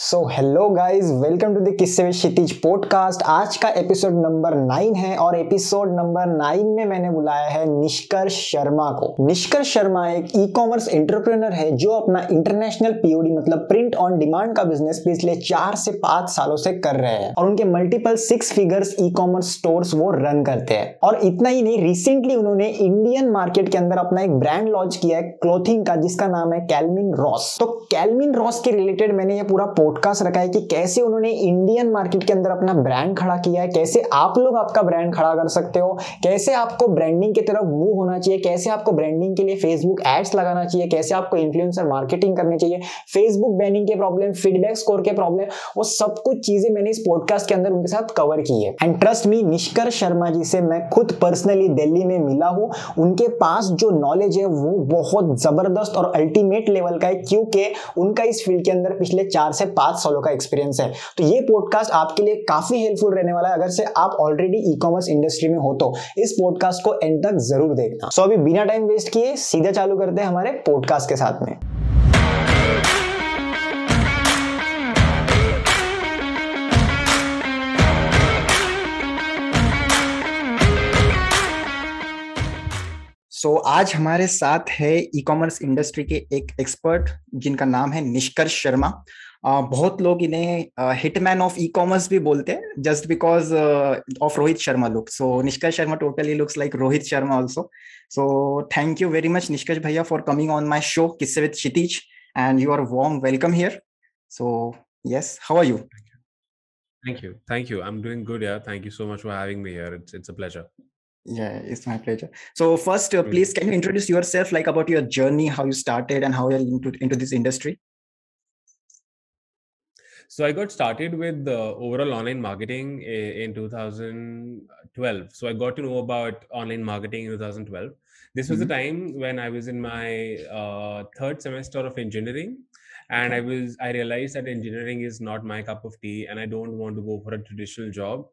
So hello guys, welcome to the Kisse with Kshitij podcast. आज का episode number 9 है और एपिसोड नंबर 9 में मैंने बुलाया है निष्कर्ष शर्मा को। निष्कर्ष शर्मा एक ई कॉमर्स एंटरप्रेन्योर है जो अपना इंटरनेशनल पीओडी मतलब प्रिंट ऑन डिमांड का बिजनेस पिछले 4 से 5 सालों से कर रहे हैं और उनके multiple 6 figures e commerce stores वो रन करते हैं। और इतना ही नहीं, रिसेंटली उन्होंने इंडियन मार्केट के अंदर अपना एक ब्रांड लॉन्च किया है क्लोथिंग का, जिसका नाम है कैल्विन रॉस। तो कैल्विन रॉस के रिलेटेड मैंने ये पूरा पॉडकास्ट रखा है कि कैसे उन्होंने इंडियन मार्केट के अंदर अपना ब्रांड खड़ा किया है, कैसे आप लोग आपका ब्रांड खड़ा कर सकते हो, कैसे आपको ब्रांडिंग की तरफ मूव होना चाहिए, कैसे आपको ब्रांडिंग के लिए फेसबुक एड्स लगाना चाहिए, कैसे आपको इन्फ्लुएंसर मार्केटिंग करनी चाहिए, फेसबुक बैनिंग के प्रॉब्लम, फीडबैक स्कोर के प्रॉब्लम, वो सब कुछ चीजें मैंने इस पॉडकास्ट के अंदर उनके साथ कवर की है। एंड ट्रस्ट मी, निष्कर्ष शर्मा जी से मैं खुद पर्सनली दिल्ली में मिला हूं। उनके पास जो नॉलेज है वो बहुत जबरदस्त और अल्टीमेट लेवल का है, क्योंकि उनका इस फील्ड के अंदर पिछले 4 से 5 सालों का एक्सपीरियंस है। तो ये पॉडकास्ट आपके लिए काफी हेल्पफुल रहने वाला है। अगर से आप ऑलरेडी ई कॉमर्स इंडस्ट्री में हो तो इस पॉडकास्ट को एंड तक जरूर देखना। सो अभी बिना टाइम वेस्ट किए सीधा चालू करते हैं हमारे पॉडकास्ट के साथ में। आज हमारे साथ है ई कॉमर्स इंडस्ट्री के एक एक्सपर्ट जिनका नाम है निष्कर्ष शर्मा। बहुत लोग इन्हें हिटमैन ऑफ ई कॉमर्स भी बोलते हैं just because of Rohit Sharma look. So Nishkarsh Sharma totally looks like Rohit Sharma also. So thank you very much Nishkarsh भैया for coming on my show Kisse with Kshitij and you are warm welcome here. So yes, how are you? Thank you. I'm doing good, yeah. Thank you so much for having me here. It's a pleasure. Yeah, it's my pleasure. So first, please, can you introduce yourself, like about your journey, how you started and how you're into this industry? So I got started with overall online marketing in 2012. So I got to know about online marketing in 2012. This was the time when I was in my third semester of engineering, and I realized that engineering is not my cup of tea, and I don't want to go for a traditional job.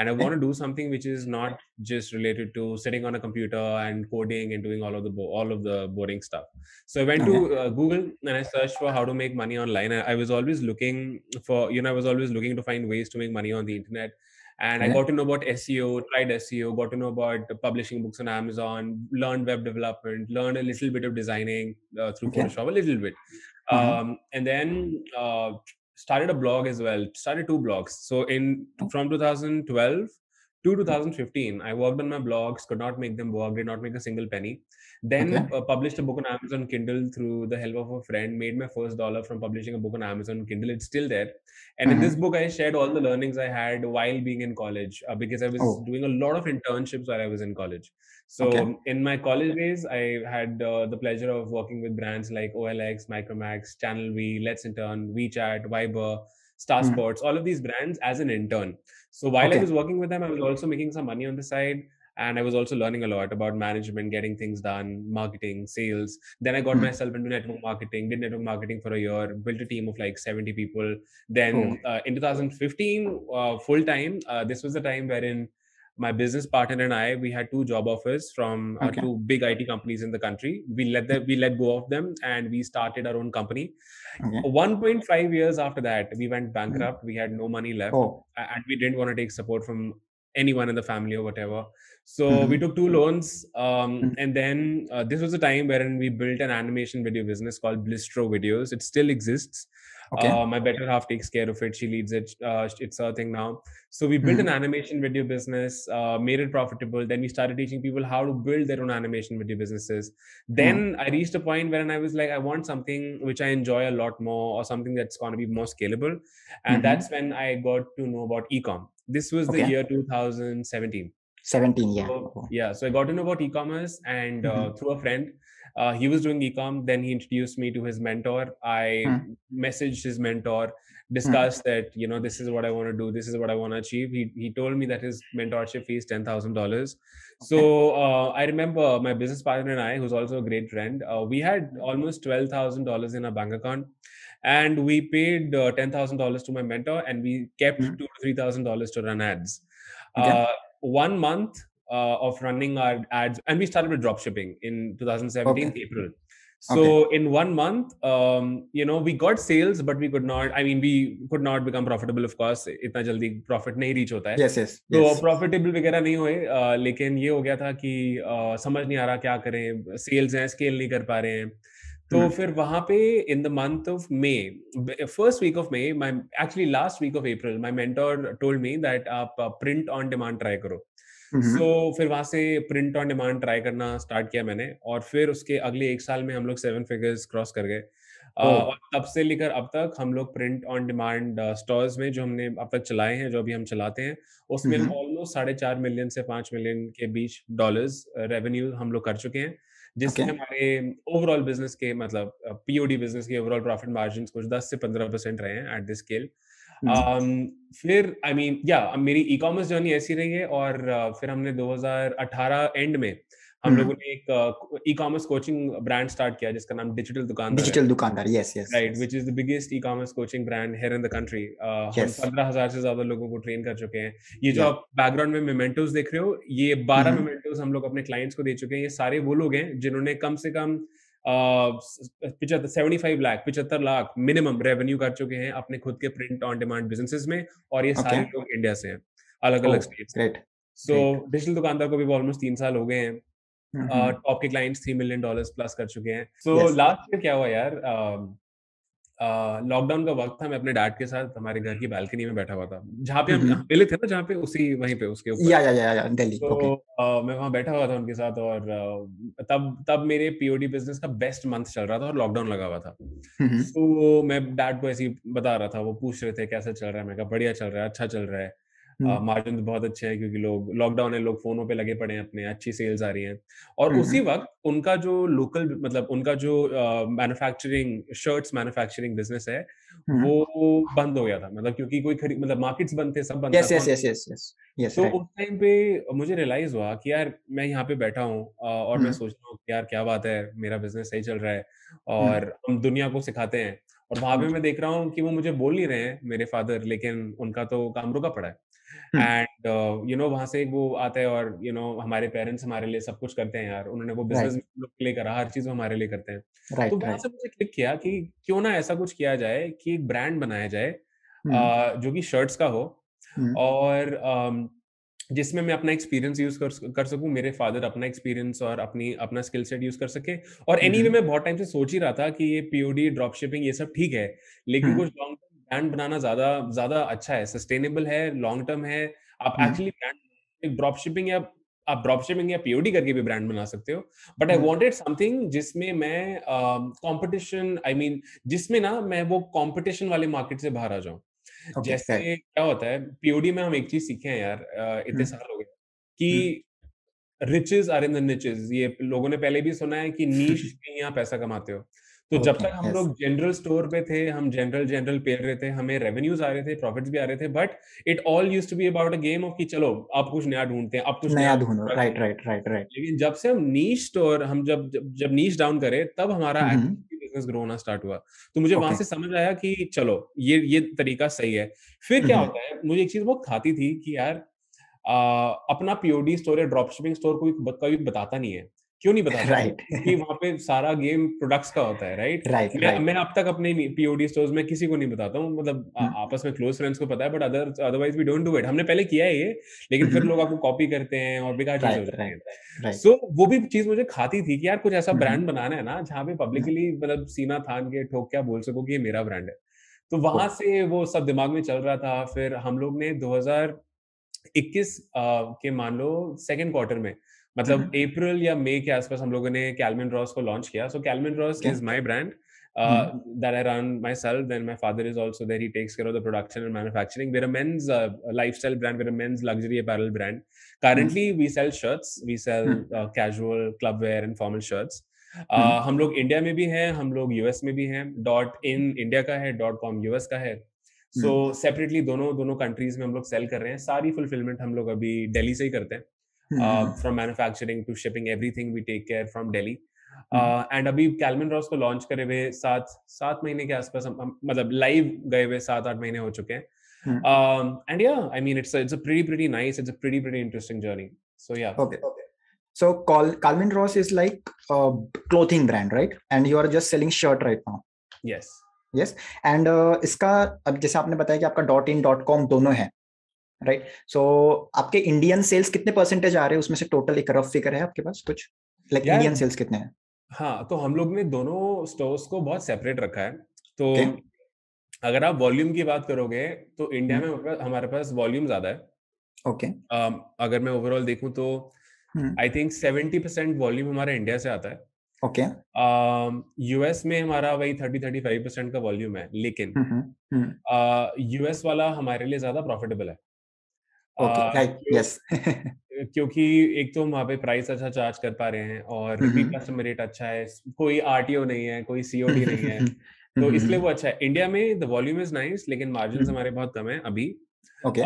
And I want to do something which is not just related to sitting on a computer and coding and doing all of the boring stuff. So I went to Google and I searched for how to make money online. I was always looking for, I was always looking to find ways to make money on the internet. And I got to know about SEO, tried SEO, got to know about publishing books on Amazon, learned web development, learned a little bit of designing through Photoshop, a little bit. And then started a blog as well, started 2 blogs. So from 2012 to 2015, I worked on my blogs, could not make them work, did not make a single penny. Then published a book on Amazon Kindle through the help of a friend, made my first dollar from publishing a book on Amazon Kindle. It's still there. And in this book, I shared all the learnings I had while being in college, because I was doing a lot of internships while I was in college. So in my college days, I had the pleasure of working with brands like OLX, Micromax, Channel V, Let's Intern, WeChat, Viber, Star Sports, all of these brands as an intern. So while I was working with them, I was also making some money on the side. And I was also learning a lot about management, getting things done, marketing, sales. Then I got myself into network marketing, did network marketing for a year, built a team of like 70 people. Then in 2015, full time, this was the time wherein my business partner and I, we had 2 job offers from 2 big IT companies in the country. We let go of them and we started our own company. 1.5 years after that, we went bankrupt. We had no money left, and we didn't want to take support from anyone in the family or whatever. So we took 2 loans, and then this was a time wherein we built an animation video business called Blistro Videos. It still exists. My better half takes care of it. She leads it. It's her thing now. So we built an animation video business, made it profitable. Then we started teaching people how to build their own animation video businesses. Then I reached a point wherein I was like, I want something which I enjoy a lot more, or something that's going to be more scalable. And that's when I got to know about e-com. This was the year 2017. 17, yeah. So I got to know about e-commerce, and through a friend. He was doing e-com. Then he introduced me to his mentor. I messaged his mentor, discussed that, this is what I want to do. This is what I want to achieve. He told me that his mentorship fee is $10,000. So I remember my business partner and I, who's also a great friend, we had almost $12,000 in our bank account. And we paid $10,000 to my mentor, and we kept $2,000 to $3,000 to run ads. 1 month of running our ads, and we started with drop shipping in 2017 April. So in 1 month, we got sales, but we could not. I mean, we could not become profitable, of course. इतना जल्दी profit नहीं reach होता है. yes. तो profitable वगैरह नहीं हुए, लेकिन ये हो गया था कि समझ नहीं आ रहा क्या करें, sales हैं, scale नहीं कर पा रहे हैं. तो फिर वहाँ पे in the month of May, first week of May, actually last week of April, my mentor told me that आप print on demand try करो. So फिर वहां से प्रिंट ऑन डिमांड ट्राई करना स्टार्ट किया मैंने, और फिर उसके अगले 1 साल में हम लोग 7 फिगर्स क्रॉस कर गए. और तब से लेकर अब तक हम लोग प्रिंट ऑन डिमांड स्टोर्स में जो हमने अब तक चलाए हैं, जो अभी हम चलाते हैं, उसमें ऑलमोस्ट 4.5 मिलियन से 5 मिलियन के बीच डॉलर्स रेवेन्यू हम लोग कर चुके हैं, जिसमें हमारे ओवरऑल बिजनेस के मतलब पीओडी बिजनेस के ओवरऑल प्रॉफिट मार्जिन कुछ 10 से 15% रहे हैं एट दिस स्केल. फिर आई मीन मेरी ई कॉमर्स जर्नी ऐसी रही है. और फिर हमने 2018 एंड में हम लोगों ने एक e commerce coaching brand start किया जिसका नाम डिजिटल दुकानदार. Yes right, which is the biggest e commerce coaching brand here in the country. हम 15,000 से ज्यादा लोगों को ट्रेन कर चुके हैं. ये जो आप बैकग्राउंड में मेमेंटोस देख रहे हो, ये 12 मेमेंटोस हम लोग अपने क्लाइंट्स को दे चुके हैं. ये सारे वो लोग हैं जिन्होंने कम से कम 75 लाख मिनिमम रेवेन्यू कर चुके हैं अपने खुद के प्रिंट ऑन डिमांड बिजनेसेस में. और ये सारे लोग इंडिया से हैं, अलग अलग स्टेट्स. सो डिजिटल दुकानदार को भी ऑलमोस्ट 3 साल हो गए हैं. टॉप के क्लाइंट्स $3 मिलियन प्लस कर चुके हैं. सो लास्ट ईयर क्या हुआ यार, लॉकडाउन का वक्त था. मैं अपने डैड के साथ हमारे घर की बालकनी में बैठा हुआ था, जहाँ पे हम मिले थे ना, जहाँ पे वहीं पे उसके ऊपर या दिल्ली. तो मैं वहाँ बैठा हुआ था उनके साथ. और तब मेरे पीओडी बिजनेस का बेस्ट मंथ चल रहा था और लॉकडाउन लगा हुआ था. तो मैं डैड को ऐसे ही बता रहा था, वो पूछ रहे थे कैसा चल रहा है. मैं कहा बढ़िया चल रहा है, अच्छा चल रहा है. मार्जिन बहुत अच्छे हैं क्योंकि लोग लॉकडाउन है, लोग फोनों पे लगे पड़े हैं अपने, अच्छी सेल्स आ रही हैं. और उसी वक्त उनका जो लोकल मतलब उनका जो मैन्युफैक्चरिंग शर्ट्स मैन्युफैक्चरिंग बिजनेस है वो बंद हो गया था. मतलब क्योंकि कोई मतलब मार्केट्स बंद थे, सब बंद था. तो उस टाइम पे मुझे रियलाइज हुआ कि यार मैं यहाँ पे बैठा हूँ और मैं सोच रहा हूँ कि यार क्या बात है, मेरा बिजनेस सही चल रहा है और हम दुनिया को सिखाते हैं. और वहां पे मैं देख रहा हूँ कि वो मुझे बोल नहीं रहे हैं मेरे फादर, लेकिन उनका तो काम रुका पड़ा है. एंड वहां से वो आता है और हमारे पेरेंट्स हमारे लिए सब कुछ करते हैं यार. उन्होंने वो बिजनेस के लिए करा, हर चीज हमारे लिए करते हैं. तो वहां से मुझे क्लिक किया कि क्यों ना ऐसा कुछ किया जाए कि एक ब्रांड बनाया जाए जो कि शर्ट्स का हो और जिसमें मैं अपना एक्सपीरियंस यूज कर सकूं, मेरे फादर अपना एक्सपीरियंस और अपना स्किल सेट यूज कर सके. और एनीवे मैं बहुत टाइम से सोच ही रहा था कि ये पीओडी ड्रॉप शिपिंग ये सब ठीक है, लेकिन कुछ लॉन्ग टर्म ब्रांड बनाना ज्यादा ज्यादा अच्छा है, सस्टेनेबल है, लॉन्ग टर्म है. आप एक्चुअली ब्रांड आप ड्रॉप शिपिंग या पीओडी करके भी ब्रांड बना सकते हो. बट आई वांटेड समथिंग जिसमें मैं कंपटीशन जिसमें ना मैं वो कंपटीशन वाले मार्केट से बाहर आ जाऊं. जैसे क्या होता है पीओडी में, हम एक चीज सीखे हैं यार, इतने साल हो गए कि riches are in the niches. ये लोगों ने पहले भी सुना है कि नीश में यहाँ पैसा कमाते हो. तो जब तक हम लोग जनरल स्टोर पे थे, हम जनरल पेल रहे थे, हमें रेवेन्यूज आ रहे थे, प्रॉफिट्स भी आ रहे थे, but it all used to be about a game of कि चलो आप कुछ नया ढूंढते हैं, आप कुछ नया ढूंढो. राइट. लेकिन जब से हम नीश स्टोर जब नीश डाउन करे, तब हमारा बिजनेस ग्रो होना स्टार्ट हुआ. तो मुझे वहां से समझ आया कि चलो ये तरीका सही है. फिर क्या होता है, मुझे एक चीज बहुत खाती थी कि यार अपना पीओडी स्टोर या ड्रॉप शिपिंग स्टोर कोई बताता नहीं है. क्यों नहीं बताता? क्योंकि वहां पे सारा गेम प्रोडक्ट्स का होता है. राइट. मैं अब तक अपने पीओडी स्टोर्स में किसी को नहीं बताता हूँ. मतलब आपस में क्लोज फ्रेंड्स को पता है, but otherwise we don't do it. हमने पहले किया है ये, लेकिन फिर लोग आपको कॉपी करते हैं और बेकार चीज हो जाती है. सो वो भी चीज मुझे खाती थी कि यार कुछ ऐसा ब्रांड बनाना है ना जहाँ पे पब्लिकली मतलब सीना थान के ठोक क्या बोल सको कि ये मेरा ब्रांड है. तो वहां से वो सब दिमाग में चल रहा था. फिर हम लोग ने 2021 के मान लो सेकेंड क्वार्टर में, मतलब अप्रैल या मई के आसपास, हम लोगों ने कैलविन रॉस को लॉन्च किया. So Calvin Ross is my brand that I run myself. Then my father is also there. He takes care of the production and manufacturing. We're a men's lifestyle brand. We're a men's luxury apparel brand. Currently, we sell shirts. We sell casual club wear and formal shirts. हम लोग India में भी हैं, हम लोग US में भी हैं. .in इंडिया का है, .com यूएस का है. सो सेपरेटली दोनों कंट्रीज में हम लोग सेल कर रहे हैं. सारी फुलफिलमेंट हम लोग अभी दिल्ली से ही करते हैं. From manufacturing to shipping, everything we take care from Delhi. And अभी कैलविन रॉस को लॉन्च करे हुए 7 महीने के आसपास, मतलब लाइव गए हुए 7-8 महीने हो चुके हैं. एंड या I mean it's a pretty nice, it's a pretty interesting journey. So yeah. Okay. So Calvin Ross is like a clothing brand, right? And you are just selling shirt right now. Yes. Yes. And इसका अब जैसे आपने बताया कि आपका .in .com दोनों है, right? सो आपके इंडियन सेल्स कितने परसेंटेज आ रहे हैं उसमें से? टोटल एक रफ फिगर है आपके पास कुछ, लाइक यार इंडियन सेल्स कितने हैं? हाँ, तो हम लोग ने दोनों स्टोर्स को बहुत सेपरेट रखा है। तो Okay. अगर आप वॉल्यूम की बात करोगे तो इंडिया हम्म। में हमारे पास वॉल्यूम ज्यादा है। ओके। अगर मैं ओवरऑल देखूं तो आई थिंक 70% वॉल्यूम हमारा इंडिया से आता है। ओके। यूएस में हमारा वही 30-35% का वॉल्यूम है, लेकिन यूएस वाला हमारे लिए ज्यादा प्रॉफिटेबल है। Okay, right, yes. क्योंकि एक तो वहाँ पे प्राइस अच्छा चार्ज कर पा रहे हैं और रिपीट कस्टमर रेट अच्छा है, कोई आरटीओ नहीं है, कोई सीओडी नहीं है, तो इसलिए वो अच्छा है। इंडिया में द वॉल्यूम इज नाइस, लेकिन मार्जिन हमारे बहुत कम है अभी। ओके।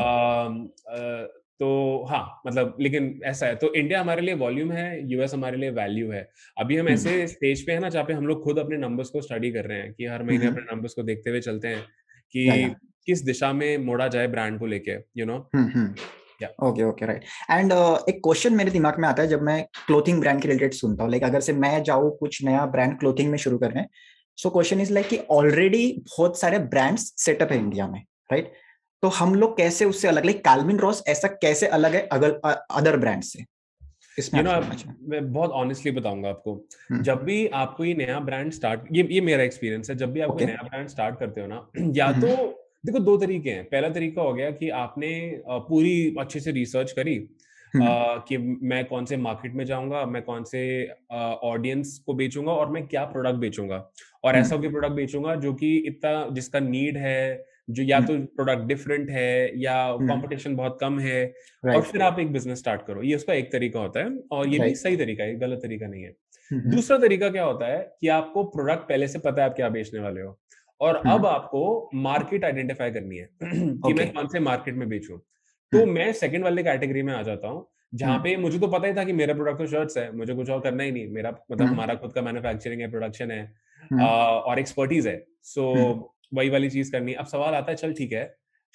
तो हाँ, मतलब लेकिन ऐसा है, तो इंडिया हमारे लिए वॉल्यूम है, यूएस हमारे लिए वैल्यू है। अभी हम ऐसे स्टेज पे है ना जहाँ पे हम लोग खुद अपने नंबर्स को स्टडी कर रहे हैं कि हर महीने अपने नंबर्स को देखते हुए चलते हैं कि किस दिशा में मोड़ा जाए ब्रांड को लेके, you know. Okay, okay, right. And एक क्वेश्चन मेरे दिमाग में आता है जब मैं क्लोथिंग ब्रांड के रिलेटेड सुनता हूँ, लाइक अगर से मैं जाऊँ कुछ नया ब्रांड क्लोथिंग में शुरू करने, सो क्वेश्चन इज लाइक कि ऑलरेडी बहुत सारे ब्रांड्स सेटअप है इंडिया में, राइट? तो हम लोग कैसे उससे अलग, लाइक काल्विन रॉस ऐसा कैसे अलग है अदर ब्रांड से? यू नो, मैं बहुत ऑनेस्टली बताऊंगा आपको, जब भी आपको ये नया ब्रांड स्टार्ट, ये मेरा एक्सपीरियंस है, जब भी आप कोई नया ब्रांड स्टार्ट करते हो ना, या तो देखो दो तरीके हैं। पहला तरीका हो गया कि आपने पूरी अच्छे से रिसर्च करी कि मैं कौन से मार्केट में जाऊंगा, मैं कौन से ऑडियंस को बेचूंगा और मैं क्या प्रोडक्ट बेचूंगा, और ऐसा कोई प्रोडक्ट बेचूंगा जो कि इतना जिसका नीड है, जो या तो प्रोडक्ट डिफरेंट है या कंपटीशन बहुत कम है, और फिर आप एक बिजनेस स्टार्ट करो। ये उसका एक तरीका होता है, और ये भी सही तरीका है, गलत तरीका नहीं है। दूसरा तरीका क्या होता है कि आपको प्रोडक्ट पहले से पता है आप क्या बेचने वाले हो, और अब आपको मार्केट आइडेंटिफाई करनी है कि मैं कौन से मार्केट में बेचूं। तो मैं सेकंड वाले कैटेगरी में आ जाता हूँ, जहां पे मुझे तो पता ही था कि मेरा प्रोडक्ट तो शर्ट्स है, मुझे कुछ और करना ही नहीं। मेरा मतलब हमारा खुद का मैन्युफैक्चरिंग है, प्रोडक्शन है, और एक्सपर्टीज है, सो वही वाली चीज करनी है। अब सवाल आता है, चल ठीक है,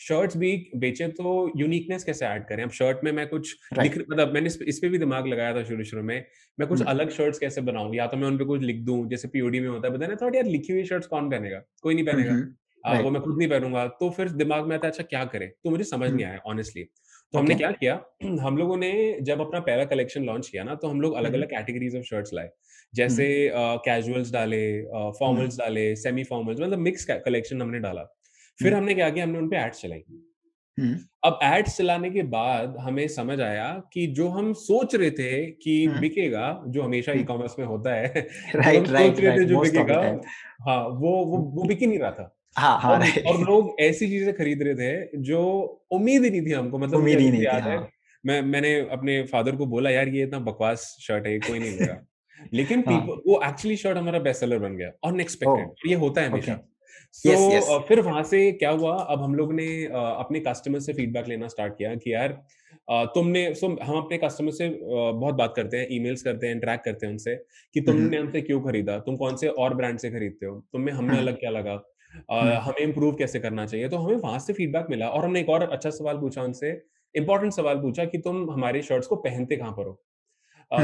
शर्ट्स भी बेचे तो यूनिकनेस कैसे ऐड करें? अब शर्ट में मैं कुछ मतलब मैंने इस पे भी दिमाग लगाया था शुरू में, मैं कुछ अलग शर्ट्स कैसे बनाऊं, या तो मैं उन पे कुछ लिख दूं, जैसे पीओडी में होता है, बताना थोड़ा यार लिखी हुई शर्ट्स कौन पहनेगा, कोई नहीं पहनेगा, वो मैं खुद नहीं पहनूंगा। तो फिर दिमाग में आता है अच्छा क्या करें, तो मुझे समझ नहीं आया ऑनेस्टली। तो हमने क्या किया, हम लोगों ने जब अपना पहला कलेक्शन लॉन्च किया ना, तो हम लोग अलग अलग कैटेगरीज ऑफ शर्ट्स लाए, जैसे कैजुअल्स डाले, फॉर्मल्स डाले, सेमी फॉर्मल्स, मतलब मिक्स कलेक्शन हमने डाला। फिर हमने क्या किया, हमने उनपे एड्स चलाई। अब एड्स चलाने के बाद हमें समझ आया कि जो हम सोच रहे थे कि बिकेगा, जो हमेशा ई कॉमर्स में होता है, जो हम सोच रहे थे जो बिकेगा, हाँ, वो बिक ही नहीं रहा था। और लोग ऐसी चीजें खरीद रहे थे जो उम्मीद ही नहीं थी हमको। मतलब मुझे अभी भी याद है, मैंने अपने फादर को बोला, यार ये इतना बकवास शर्ट है, कोई नहीं लेगा। लेकिन वो एक्चुअली शर्ट हमारा बेस्ट सेलर बन गया, अनएक्सपेक्टेड। ये होता है हमेशा। फिर वहां से क्या हुआ, अब हम लोग ने अपने कस्टमर से फीडबैक लेना स्टार्ट किया कि यार हम अपने कस्टमर से बहुत बात करते हैं, ईमेल्स करते हैं, इंटरेक्ट करते हैं उनसे कि तुमने हमसे क्यों खरीदा, तुम कौन से और ब्रांड से खरीदते हो, तुम्हें हमें अलग क्या लगा, हमें इम्प्रूव कैसे करना चाहिए। तो हमें वहां से फीडबैक मिला, और हमने एक और अच्छा सवाल पूछा उनसे, इंपॉर्टेंट सवाल पूछा कि तुम हमारे शर्ट्स को पहनते कहाँ पर हो,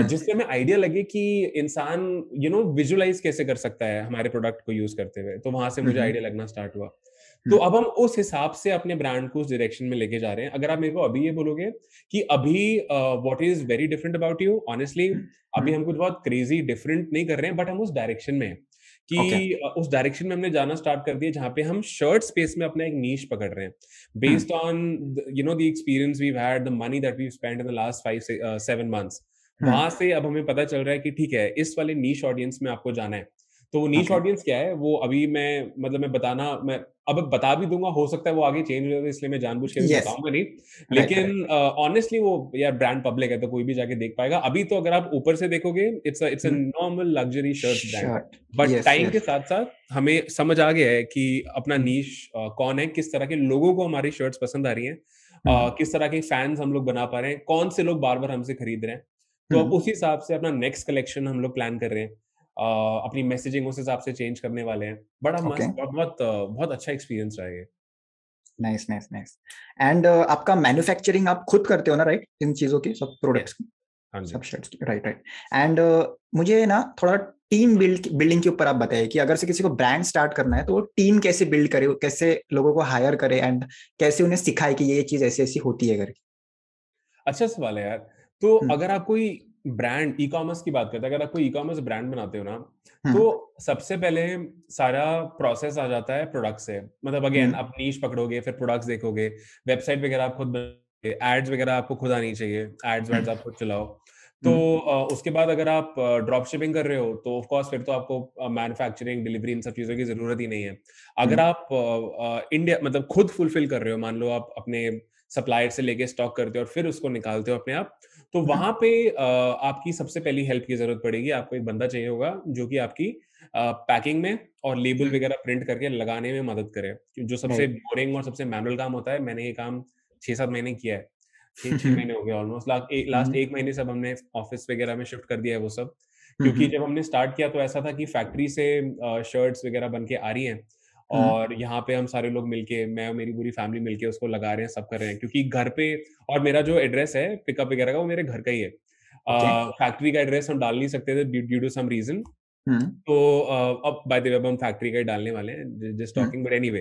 जिससे हमें आइडिया लगे कि इंसान विजुअलाइज कैसे कर सकता है हमारे प्रोडक्ट को यूज करते हुए। तो वहां से मुझे आइडिया लगना स्टार्ट हुआ। तो अब हम उस हिसाब से अपने ब्रांड को उस डायरेक्शन में लेके जा रहे हैं। अगर आप मेरे को अभी ये बोलोगे कि अभी what is very different about you, honestly अभी हम कुछ बहुत क्रेजी डिफरेंट नहीं कर रहे हैं, बट हम उस डायरेक्शन में कि उस डायरेक्शन में हमने जाना स्टार्ट कर दिया, जहां पे हम शर्ट स्पेस में अपना एक नीश पकड़ रहे हैं, based on the experience we had, the money that we spent in the last 5-7 months. वहां से अब हमें पता चल रहा है कि ठीक है, इस वाले नीश ऑडियंस में आपको जाना है। तो वो नीश ऑडियंस क्या है, वो अभी मैं अब बता भी दूंगा, हो सकता है वो आगे चेंज हो जाए, इसलिए मैं जानबूझ के बताऊंगा नहीं। लेकिन ऑनेस्टली वो यार ब्रांड पब्लिक है, तो कोई भी जाके देख पाएगा। अभी तो अगर आप ऊपर से देखोगे, it's a normal luxury shirt brand, but time के साथ साथ हमें समझ आ गया है कि अपना नीश कौन है, किस तरह के लोगों को हमारी शर्ट्स पसंद आ रही हैं, किस तरह के फैंस हम लोग बना पा रहे हैं, कौन से लोग बार बार हमसे खरीद रहे हैं। तो अब उस हिसाब से अपना नेक्स्ट कलेक्शन हम लोग प्लान कर रहे हैं, अपनी मैसेजिंग उस हिसाब से चेंज करने वाले हैं। बड़ा मस्त, बहुत अच्छा एक्सपीरियंस रहा है। Nice, nice, nice. एंड आपका मैन्युफैक्चरिंग आप खुद करते हो ना, राइट, इन चीजों की, सब प्रोडक्ट्स की? हाँ जी। सब शेड्स की, राइट राइट। एंड मुझे ना थोड़ा टीम बिल्डिंग के ऊपर आप बताइए कि अगर से किसी को ब्रांड स्टार्ट करना है तो वो टीम कैसे बिल्ड करे, कैसे लोगों को हायर करे एंड कैसे उन्हें सिखाए कि ये चीज ऐसी ऐसी होती है करके। अच्छा सवाल है यार। तो हम्म अगर आप कोई ब्रांड ई कॉमर्स की बात करते हैं, अगर आप कोई ई कॉमर्स ब्रांड बनाते हो ना, तो हम्म सबसे पहले सारा प्रोसेस आ जाता है प्रोडक्ट से। मतलब अगेन हम्म आप नीश पकड़ोगे, फिर प्रोडक्ट्स देखोगे, वेबसाइट वगैरह आप खुद बनाओगे, एड्स वगैरह आपको खुद आनी चाहिए, एड्स वैड्स आप खुद चलाओ। तो हम्म उसके बाद अगर आप ड्रॉप शिपिंग कर रहे हो तो ऑफ कोर्स फिर तो आपको मैन्युफैक्चरिंग, डिलीवरी, इन सब चीज़ों की ज़रूरत ही नहीं है। अगर हम्म आप इंडिया मतलब खुद फुलफिल कर रहे हो, मान लो आप अपने सप्लायर से लेके स्टॉक करते हो और फिर उसको निकालते हो अपने आप, तो हम्म, वहां पे आपकी सबसे पहली हेल्प की जरूरत पड़ेगी। आपको एक बंदा चाहिए होगा जो कि आपकी पैकिंग में और लेबल हम्म, वगैरह प्रिंट करके लगाने में मदद करे। जो सबसे राइट। बोरिंग और सबसे मैनुअल काम होता है, मैंने ये काम 6-7 महीने किया है। 6 महीने हो गए ऑलमोस्ट। लास्ट हम्म 1 महीने से अब हमने ऑफिस वगैरह में शिफ्ट कर दिया है वो सब। क्योंकि हम्म जब हमने स्टार्ट किया तो ऐसा था कि फैक्ट्री से शर्ट्स वगैरह बन के आ रही हैं, हम्म और यहाँ पे हम सारे लोग मिलके, मैं और मेरी पूरी फैमिली मिलके उसको लगा रहे हैं, सब कर रहे हैं। क्योंकि घर पे, और मेरा जो एड्रेस है पिकअप वगैरह का, वो मेरे घर का ही है। ओके। फैक्ट्री का एड्रेस हम डाल नहीं सकते थे ड्यू टू सम रीजन। हम्म तो अब बाय द वे अब हम फैक्ट्री का ही डालने वाले हैं, just hmm talking, but anyway.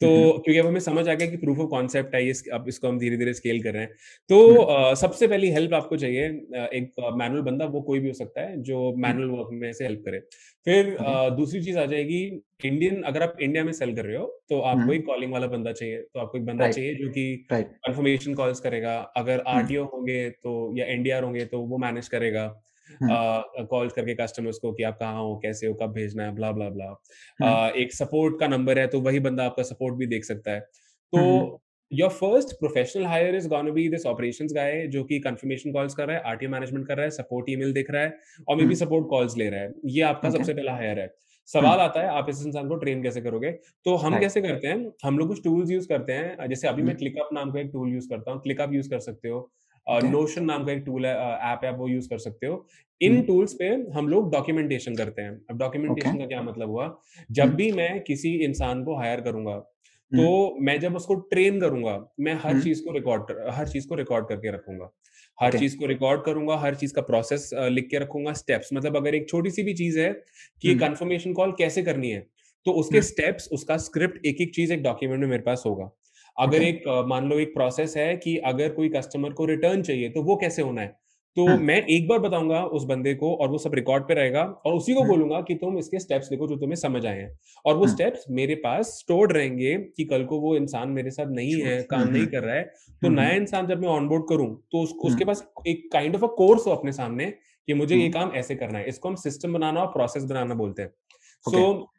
तो हम्म क्योंकि अब हमें समझ आ गया कि प्रूफ ऑफ कॉन्सेप्ट है ये, अब इसको हम धीरे धीरे स्केल कर रहे हैं। तो हम्म सबसे पहली हेल्प आपको चाहिए, एक मैनुअल बंदा, वो कोई भी हो सकता है जो हम्म, मैनुअल वर्क में से हेल्प करे। फिर ओके। दूसरी चीज आ जाएगी, इंडियन, अगर आप इंडिया में सेल कर रहे हो तो आपको हम्म एक कॉलिंग वाला बंदा चाहिए। तो आपको एक बंदा राइट चाहिए जो कि राइट। कंफर्मेशन कॉल्स करेगा। अगर हम्म आरटीओ होंगे तो, या एनडीआर होंगे तो वो मैनेज करेगा हम्म कॉल करके कस्टमर्स को कि आप कहाँ हो, कैसे हो, कब भेजना है, ब्ला ब्ला ब्ला। हम्म एक सपोर्ट का नंबर है तो वही बंदा आपका सपोर्ट भी देख सकता है। तो hmm your first professional hire is gonna be this operations guy, जो कि कंफर्मेशन कॉल्स कर रहा है, आरटीओ मैनेजमेंट कर रहा है, सपोर्ट ईमेल देख रहा है, और may be hmm, support calls ले रहा है। ये आपका ओके। सबसे पहला हायर है। हम्म सवाल आता है आप इस इंसान को ट्रेन कैसे करोगे? तो हम राइट। कैसे करते हैं, हम लोग कुछ टूल्स यूज करते हैं। जैसे अभी मैं हम्म क्लिकअप नाम का एक टूल यूज करता हूँ, क्लिकअप यूज कर सकते हो। ओके। नोशन नाम का एक टूल है, ऐप है, वो यूज कर सकते हो। इन हम्म टूल्स पे हम लोग डॉक्यूमेंटेशन करते हैं। अब ओके। डॉक्यूमेंटेशन का क्या मतलब हुआ, जब हम्म भी मैं किसी इंसान को हायर करूंगा, तो हम्म मैं जब उसको ट्रेन करूंगा, मैं हम्म हर चीज को रिकॉर्ड करके रखूंगा। हर ओके। चीज को रिकॉर्ड करूंगा, हर चीज का प्रोसेस लिख के रखूंगा, स्टेप्स। मतलब अगर एक छोटी सी भी चीज है कि हम्म कंफर्मेशन कॉल कैसे करनी है, तो उसके हम्म स्टेप्स, उसका स्क्रिप्ट, एक एक चीज एक डॉक्यूमेंट में मेरे पास होगा। अगर ओके। एक मान लो एक प्रोसेस है कि अगर कोई कस्टमर को रिटर्न चाहिए तो वो कैसे होना है, तो हम्म मैं एक बार बताऊंगा उस बंदे को, और वो सब रिकॉर्ड पे रहेगा, और उसी को हम्म बोलूंगा कि तुम इसके स्टेप्स लिखो जो तुम्हें समझ आए हैं। और वो हम्म स्टेप्स मेरे पास स्टोर्ड रहेंगे कि कल को वो इंसान मेरे साथ नहीं है, काम नहीं कर रहा है, तो नया हम्म इंसान जब मैं ऑनबोर्ड करूं तो उसके हम्म पास एक काइंड ऑफ अ कोर्स हो अपने सामने कि मुझे ये हम्म काम ऐसे करना है। इसको हम सिस्टम बनाना और प्रोसेस बनाना बोलते हैं। So okay.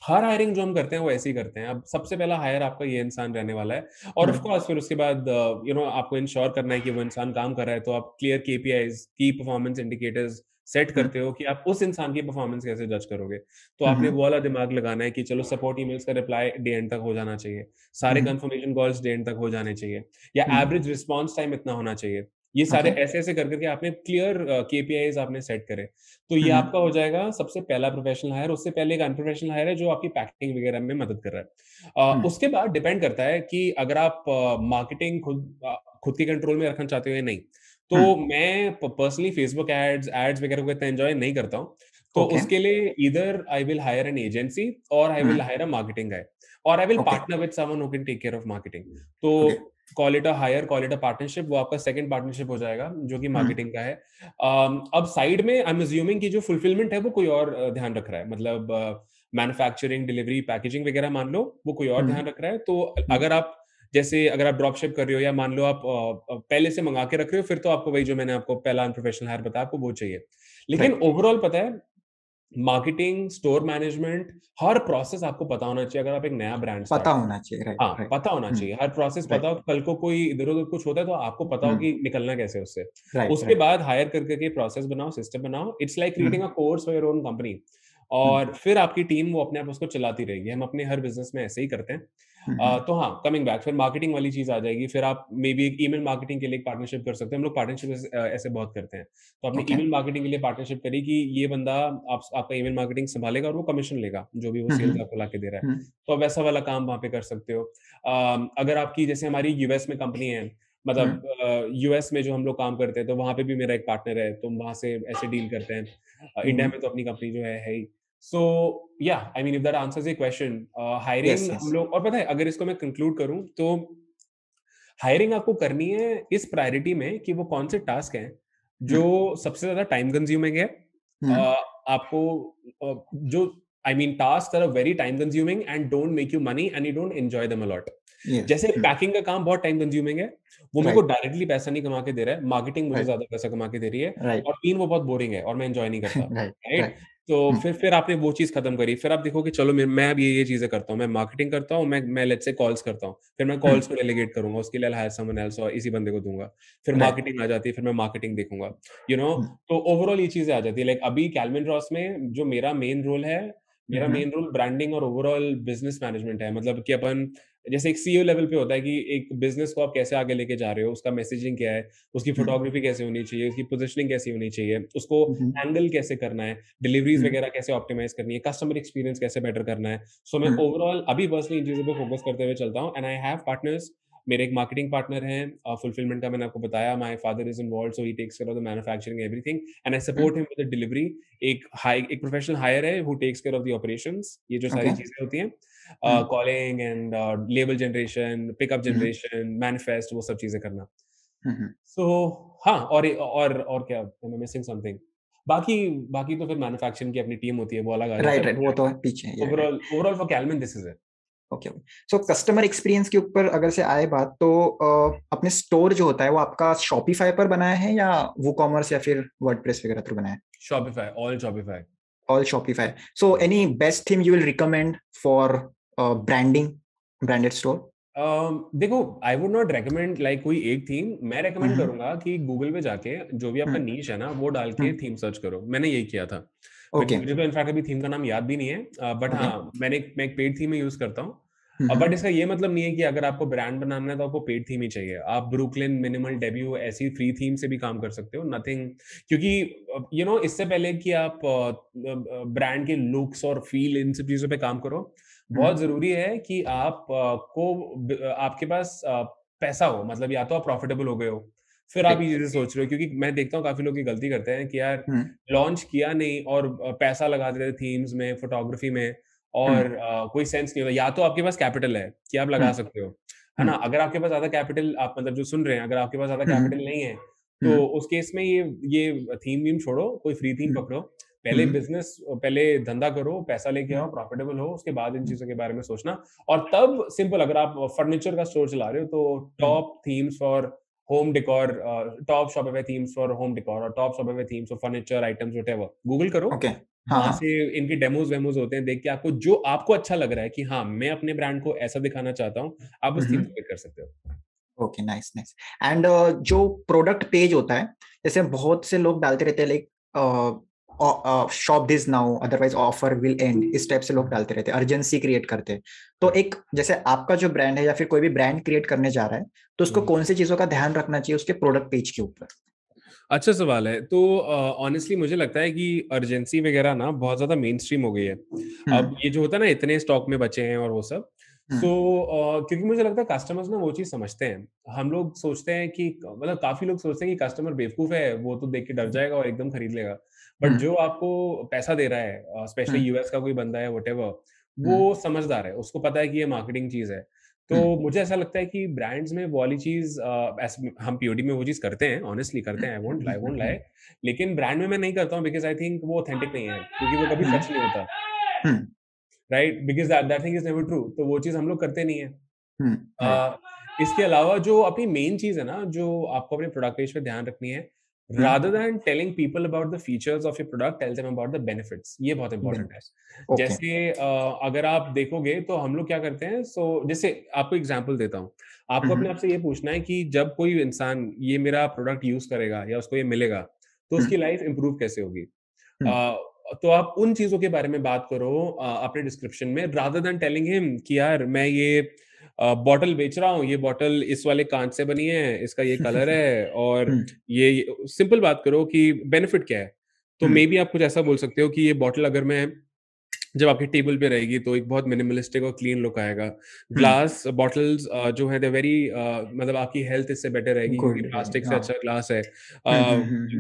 हर हायरिंग जो हम करते हैं वो ऐसे ही करते हैं। अब सबसे पहला हायर आपका ये इंसान रहने वाला है, और ऑफ हम्म कोर्स फिर उसके बाद आपको इंश्योर करना है कि वो इंसान काम कर रहा है। तो आप क्लियर केपीआईज, की परफॉर्मेंस इंडिकेटर्स सेट हम्म करते हो कि आप उस इंसान की परफॉर्मेंस कैसे जज करोगे। तो आपने हम्म वो वाला दिमाग लगाना है कि चलो सपोर्ट ईमेल्स का रिप्लाई डे एंड तक हो जाना चाहिए, सारे हम्म कंफर्मेशन कॉल्स डे एंड तक हो जाने चाहिए, या हम्म एवरेज रिस्पॉन्स टाइम इतना होना चाहिए। ये सारे ओके। ऐसे ऐसे कर करके आपने क्लियर केपीआईज आपने सेट करे। तो ये हम्म आपका हो जाएगा सबसे पहला प्रोफेशनल हायर। उससे पहले एक अनप्रोफेशनल हायर है जो आपकी पैकिंग वगैरह में मदद कर रहा है। हम्म उसके बाद डिपेंड करता है कि अगर आप मार्केटिंग खुद के कंट्रोल में रखना चाहते हो या नहीं। तो हम्म मैं पर्सनली फेसबुक एड्स वगैरह को इतना एंजॉय नहीं करता हूँ। तो ओके। उसके लिए इधर I will hire an agency, और I will hmm hire a marketing guy, और I will okay. Partner with someone who can take care of marketing. तो okay. Call it a hire, call it a partnership, वो आपका second partnership हो जाएगा जो कि हम्म marketing का है। अब साइड में आई एम अज्यूमिंग कि जो फुलफिलमेंट है वो कोई और ध्यान रख रहा है। मतलब मैन्युफैक्चरिंग, डिलीवरी, पैकेजिंग वगैरह मान लो वो कोई और हम्म ध्यान रख रहा है। तो हम्म अगर आप, जैसे अगर आप ड्रॉप शिप कर रहे हो, या मान लो आप पहले से मंगा के रख रहे हो, फिर तो आपको वही जो मैंने आपको पहला अनप्रोफेशनल हायर बताया, आपको वो चाहिए। लेकिन राइट। ओवरऑल पता है, मार्केटिंग, स्टोर मैनेजमेंट, हर प्रोसेस आपको पता होना चाहिए अगर आप एक नया ब्रांड पता स्टार्ट कर। होना चाहिए, राइट हाँ, राइट। पता होना चाहिए, हर प्रोसेस पता राइट। हो। कल को कोई इधर उधर कुछ होता है तो आपको पता हो हम्म कि निकलना कैसे है उससे। राइट उसके राइट। बाद हायर कर करके प्रोसेस बनाओ, सिस्टम बनाओ। It's like creating hmm a course for your own company. Hmm और फिर आपकी टीम वो अपने आप उसको चलाती रहेगी। हम अपने हर बिजनेस में ऐसे ही करते हैं। हम्म तो हाँ, कमिंग बैक, फिर मार्केटिंग वाली चीज आ जाएगी। फिर आप मे बी एक ईमेल मार्केटिंग के लिए एक पार्टनरशिप कर सकते हैं। हम लोग पार्टनरशिप ऐसे बहुत करते हैं। तो आपने ओके। ईमेल मार्केटिंग के लिए पार्टनरशिप करी कि ये बंदा आपका ईमेल मार्केटिंग संभालेगा, और वो कमीशन लेगा जो भी वो सेल्स हम्म आपको ला के दे रहा है। हम्म तो आप वैसा वाला काम वहाँ पे कर सकते हो। अगर आपकी, जैसे हमारी यूएस में कंपनी है, मतलब यूएस में जो हम लोग काम करते हैं तो वहां पे भी मेरा एक पार्टनर है, तो वहां से ऐसे डील करते हैं। इंडिया में तो अपनी कंपनी जो है ही। सो या I mean if that answers A question, yes hiring yes हम लोग, और पता है अगर इसको मैं कंक्लूड करूं तो हायरिंग आपको करनी है इस प्रायोरिटी में कि वो कौन से टास्क हैं जो सबसे ज्यादा टाइम कंज्यूमिंग है। आपको जो I mean task are very time consuming and don't make you money and you don't enjoy them a lot. जैसे पैकिंग का काम बहुत टाइम कंज्यूमिंग है, वो मेरे को डायरेक्टली पैसा नहीं कमा के दे रहा है, मार्केटिंग मुझे ज्यादा पैसा कमा के दे रही है, और तीन वो बहुत बोरिंग है और मैं एंजॉय नहीं करता, राइट। तो फिर आपने वो चीज खत्म करी, फिर आप देखो कि चलो मैं अब ये चीजें करता हूँ, मैं मार्केटिंग करता हूँ, मैं लेट्स से कॉल्स करता हूँ, फिर मैं कॉल्स को डेलीगेट करूंगा, उसके लिए हायर समवन एल्स और इसी बंदे को दूंगा। फिर मार्केटिंग आ जाती है, फिर मैं मार्केटिंग देखूंगा, तो ओवरऑल ये चीजें आ जाती है। लाइक अभी कैलविन रॉस में जो मेरा मेन रोल है, मेरा मेन रोल ब्रांडिंग और ओवरऑल बिजनेस मैनेजमेंट है। मतलब कि अपन जैसे एक सीईओ लेवल पे होता है कि एक बिजनेस को आप कैसे आगे लेके जा रहे हो, उसका मैसेजिंग क्या है, उसकी फोटोग्राफी कैसे होनी चाहिए, उसकी पोजीशनिंग कैसी होनी चाहिए, उसको हैंडल कैसे करना है, डिलीवरीज वगैरह कैसे ऑप्टिमाइज करनी है, कस्टमर एक्सपीरियंस कैसे बेटर करना है। सो मैं ओवरऑल अभी पर्सनली इन चीजों पे फोकस करते हुए चलता हूँ। एंड आई हैव पार्टनर्स, मेरे एक मार्केटिंग पार्टनर है, फुलफिलमेंट का मैंने आपको बताया, my father is involved, so he takes care of the manufacturing everything and I support him with the delivery. एक प्रोफेशनल हायर है who takes care of the operations, ये जो सारी चीजें होती हैं, calling and label generation, pickup generation, manifest, वो सब चीजें करना। सो हाँ, और क्या, आई एम मिसिंग समथिंग? बाकी बाकी तो फिर मैन्युफैक्चरिंग की अपनी टीम होती है, वो अलग आ जाता है। राइट, वो तो है पीछे। Overall for Calvin this is it. Okay, so customer experience के ऊपर अगर से आए बात, तो अपने स्टोर जो होता है वो आपका शॉपिफाई पर बनाया है या वूकॉमर्स या फिर वर्डप्रेस वगैरह थ्रू बनाया है? Shopify, all Shopify. All Shopify. So any best theme you will recommend for branding, branded store? देखो, I would not recommend like कोई एक थीम। मैं रेकमेंड करूंगा कि गूगल पे जाके जो भी आपका नीश है ना, वो डाल के थीम सर्च करो। मैंने यही किया था। मुझे तो इनफैक्ट अभी थीम का नाम याद भी नहीं है, बट हाँ, मैं एक पेड थीम यूज करता हूँ। बट इसका ये मतलब नहीं है कि अगर आपको ब्रांड बनाना है तो आपको पेड थीम ही चाहिए। आप ब्रुकलिन, मिनिमल, डेब्यू ऐसी फ्री थीम से भी काम कर सकते हो, नथिंग। क्योंकि इससे पहले कि आप ब्रांड के लुक्स और फील, इन सब चीजों पे काम करो, बहुत जरूरी है कि आपके पास पैसा हो। मतलब या तो आप प्रॉफिटेबल हो गए हो, फिर आप ये चीजें सोच रहे हो। क्योंकि मैं देखता हूँ काफी लोग ये गलती करते हैं कि यार लॉन्च किया नहीं और पैसा लगा देते थीम्स में, फोटोग्राफी में, और कोई सेंस नहीं होता। या तो आपके पास कैपिटल है कि आप लगा सकते हो, है ना। अगर आपके पास ज्यादा कैपिटल, आप मतलब जो सुन रहे हैं, अगर आपके पास ज्यादा कैपिटल नहीं है, तो उस केस में ये थीम वीम छोड़ो, कोई फ्री थीम पकड़ो। पहले धंधा करो, पैसा लेके आओ, प्रॉफिटेबल हो, उसके बाद इन चीजों के बारे में सोचना। और तब सिंपल, अगर आप फर्नीचर का स्टोर चला रहे हो तो top themes for home decor, top Shopify themes for home decor, और top Shopify themes for furniture items, whatever, Google करो। वहां से इनकी डेमोज वेमोज होते हैं, देख के आपको जो आपको अच्छा लग रहा है कि हाँ, मैं अपने ब्रांड को ऐसा दिखाना चाहता हूँ, आप उस थीम को पिक कर सकते हो। Okay, nice nice. एंड जो प्रोडक्ट पेज होता है, जैसे बहुत से लोग डालते रहते हैं like shop this now otherwise offer will and, इस टाइप से लोग डालते रहते हैं, अर्जेंसी क्रिएट करते हैं। तो एक जैसे आपका जो ब्रांड है या फिर कोई भी ब्रांड क्रिएट करने जा रहा है, तो उसको कौन सी चीजों का ध्यान रखना चाहिए उसके प्रोडक्ट पेज के ऊपर? अच्छा सवाल है। तो ऑनेस्टली मुझे लगता है कि अर्जेंसी वगैरह ना बहुत ज्यादा मेन स्ट्रीम हो गई है। अब ये जो होता है ना, इतने स्टॉक में बचे हैं और वो सब, क्योंकि मुझे लगता है कस्टमर्स ना वो चीज समझते हैं। हम लोग सोचते हैं कि, मतलब काफी लोग सोचते हैं कि कस्टमर बेवकूफ है, वो तो देख के डर जाएगा और एकदम खरीद लेगा। बट जो आपको पैसा दे रहा है, स्पेशली यूएस का कोई बंदा है, व्हाटएवर, वो समझदार है, उसको पता है कि ये मार्केटिंग चीज है। तो मुझे ऐसा लगता है कि ब्रांड्स में वो वाली चीज, हम पीओडी में वो चीज करते हैं, ऑनेस्टली करते हैं, आई वोंट लाई, लेकिन ब्रांड में मैं नहीं करता हूँ, बिकॉज आई थिंक वो ऑथेंटिक नहीं है, क्योंकि वो कभी सच नहीं होता, right, because that thing is never true. तो वो चीज हम लोग करते नहीं है। इसके अलावा जो अपनी मेन चीज है ना, जो आपको अपने प्रोडक्ट पेज पे ध्यान रखनी है, rather than telling people about the features of your product, tell them about the benefits। ये बहुत इंपॉर्टेंट है। जैसे अगर आप देखोगे तो हम लोग क्या करते हैं, जैसे आपको एग्जांपल देता हूँ। आपको अपने आप से ये पूछना है कि जब कोई इंसान ये मेरा प्रोडक्ट यूज करेगा या उसको ये मिलेगा, तो उसकी लाइफ इंप्रूव कैसे होगी। तो आप उन चीजों के बारे में बात करो अपने डिस्क्रिप्शन में, rather than telling him कि यार मैं ये बॉटल बेच रहा हूँ, ये बॉटल इस वाले कांच से बनी है, इसका ये कलर है, और ये सिंपल बात करो कि बेनिफिट क्या है। तो मे बी आप कुछ ऐसा बोल सकते हो कि ये बॉटल अगर मैं जब आपकी टेबल पे रहेगी तो एक बहुत मिनिमलिस्टिक और क्लीन लुक आएगा। ग्लास बॉटल्स जो है दे वेरी मतलब आपकी हेल्थ इससे बेटर रहेगी क्योंकि गुड गुड, प्लास्टिक से हाँ। अच्छा ग्लास है।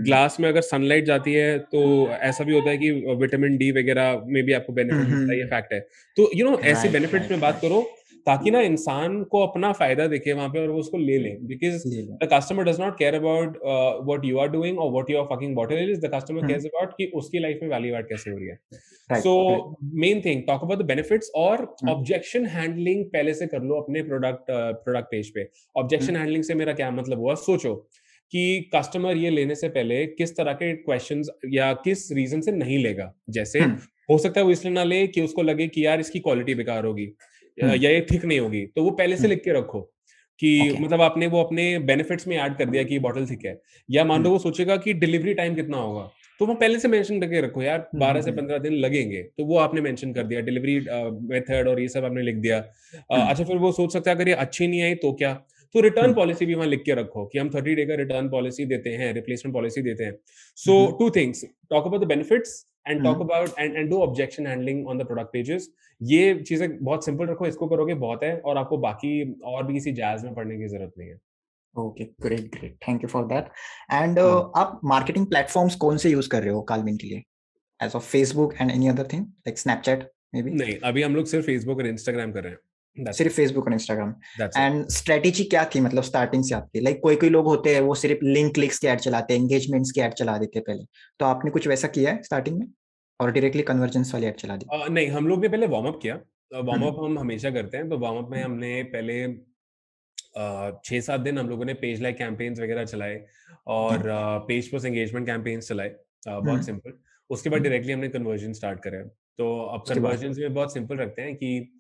ग्लास में अगर सनलाइट जाती है तो ऐसा भी होता है कि विटामिन डी वगैरह में भी आपको बेनिफिट मिलता है, ये फैक्ट है। तो ऐसे राइट बेनिफिट्स राइट में बात राइट। करो ताकि ना इंसान को अपना फायदा दिखे वहां पे और वो उसको ले ले, बिकॉज ले लो। The customer does not care about what you are doing और what your fucking bottle is, the customer cares about कि उसकी लाइफ में वैल्यू ऐड कैसे हो रही है। Right so right. Main thing, talk about the benefits और objection handling पहले से कर लो अपने प्रोडक्ट पेज पे। ऑब्जेक्शन हैंडलिंग से मेरा क्या मतलब हुआ, सोचो कि कस्टमर ये लेने से पहले किस तरह के क्वेश्चंस या किस रीजन से नहीं लेगा। जैसे हो सकता है वो इसलिए ना ले कि उसको लगे कि यार इसकी क्वालिटी बेकार होगी या ये ठीक नहीं होगी, तो वो पहले से लिख के रखो कि मतलब आपने वो अपने बेनिफिट्स में ऐड कर दिया कि बॉटल थिक है। या मान लो वो सोचेगा कि डिलीवरी टाइम कितना होगा, तो वो पहले से मेंशन करके रखो यार 12 से 15 दिन लगेंगे, तो वो आपने मेंशन कर दिया, डिलीवरी मेथड और ये सब आपने लिख दिया। अच्छा, फिर वो सोच सकता है अगर ये अच्छी नहीं आई तो क्या, तो रिटर्न पॉलिसी भी वहां लिख के रखो कि हम 30 डे का रिटर्न पॉलिसी देते हैं, रिप्लेसमेंट पॉलिसी देते हैं। So two things, talk about the benefits and talk about and do objection handling on the product pages. ये चीजें बहुत सिंपल रखो, इसको करोगे बहुत है और आपको बाकी और भी किसी जैज में पढ़ने की जरूरत नहीं है। Okay, great great, thank you for that. And आप मार्केटिंग प्लेटफॉर्म्स कौन से यूज कर रहे हो कालविन के लिए, as of Facebook and any other thing like Snapchat maybe? नहीं, अभी हम लोग सिर्फ फेसबुक और इंस्टाग्राम कर रहे हैं। सिर्फ फेसबुक और Instagram. That's it. And strategy क्या थी मतलब स्टार्टिंग से आपकी? लाइक कोई कोई लोग होते हैं वो सिर्फ लिंक क्लिक्स के ऐड चलाते हैं, एंगेजमेंट्स के ऐड चला देते हैं पहले, तो आपने कुछ वैसा किया है स्टार्टिंग में और डायरेक्टली कन्वर्जेंस वाली ऐड चला दी? नहीं, हम लोग ने पहले वार्म अप किया। वार्म अप हम हमेशा करते हैं, तो वार्म अप में हमने पहले 6-7 दिन हम लोगों ने पेज लाइक कैंपेन्स वगैरह चलाए और पेज पोस्ट एंगेजमेंट कैंपेन्स चलाए, बहुत सिंपल। उसके बाद डायरेक्टली हमने कन्वर्जन स्टार्ट करे। तो अब उसके बाद कन्वर्जन में बहुत सिंपल रखते हैं कि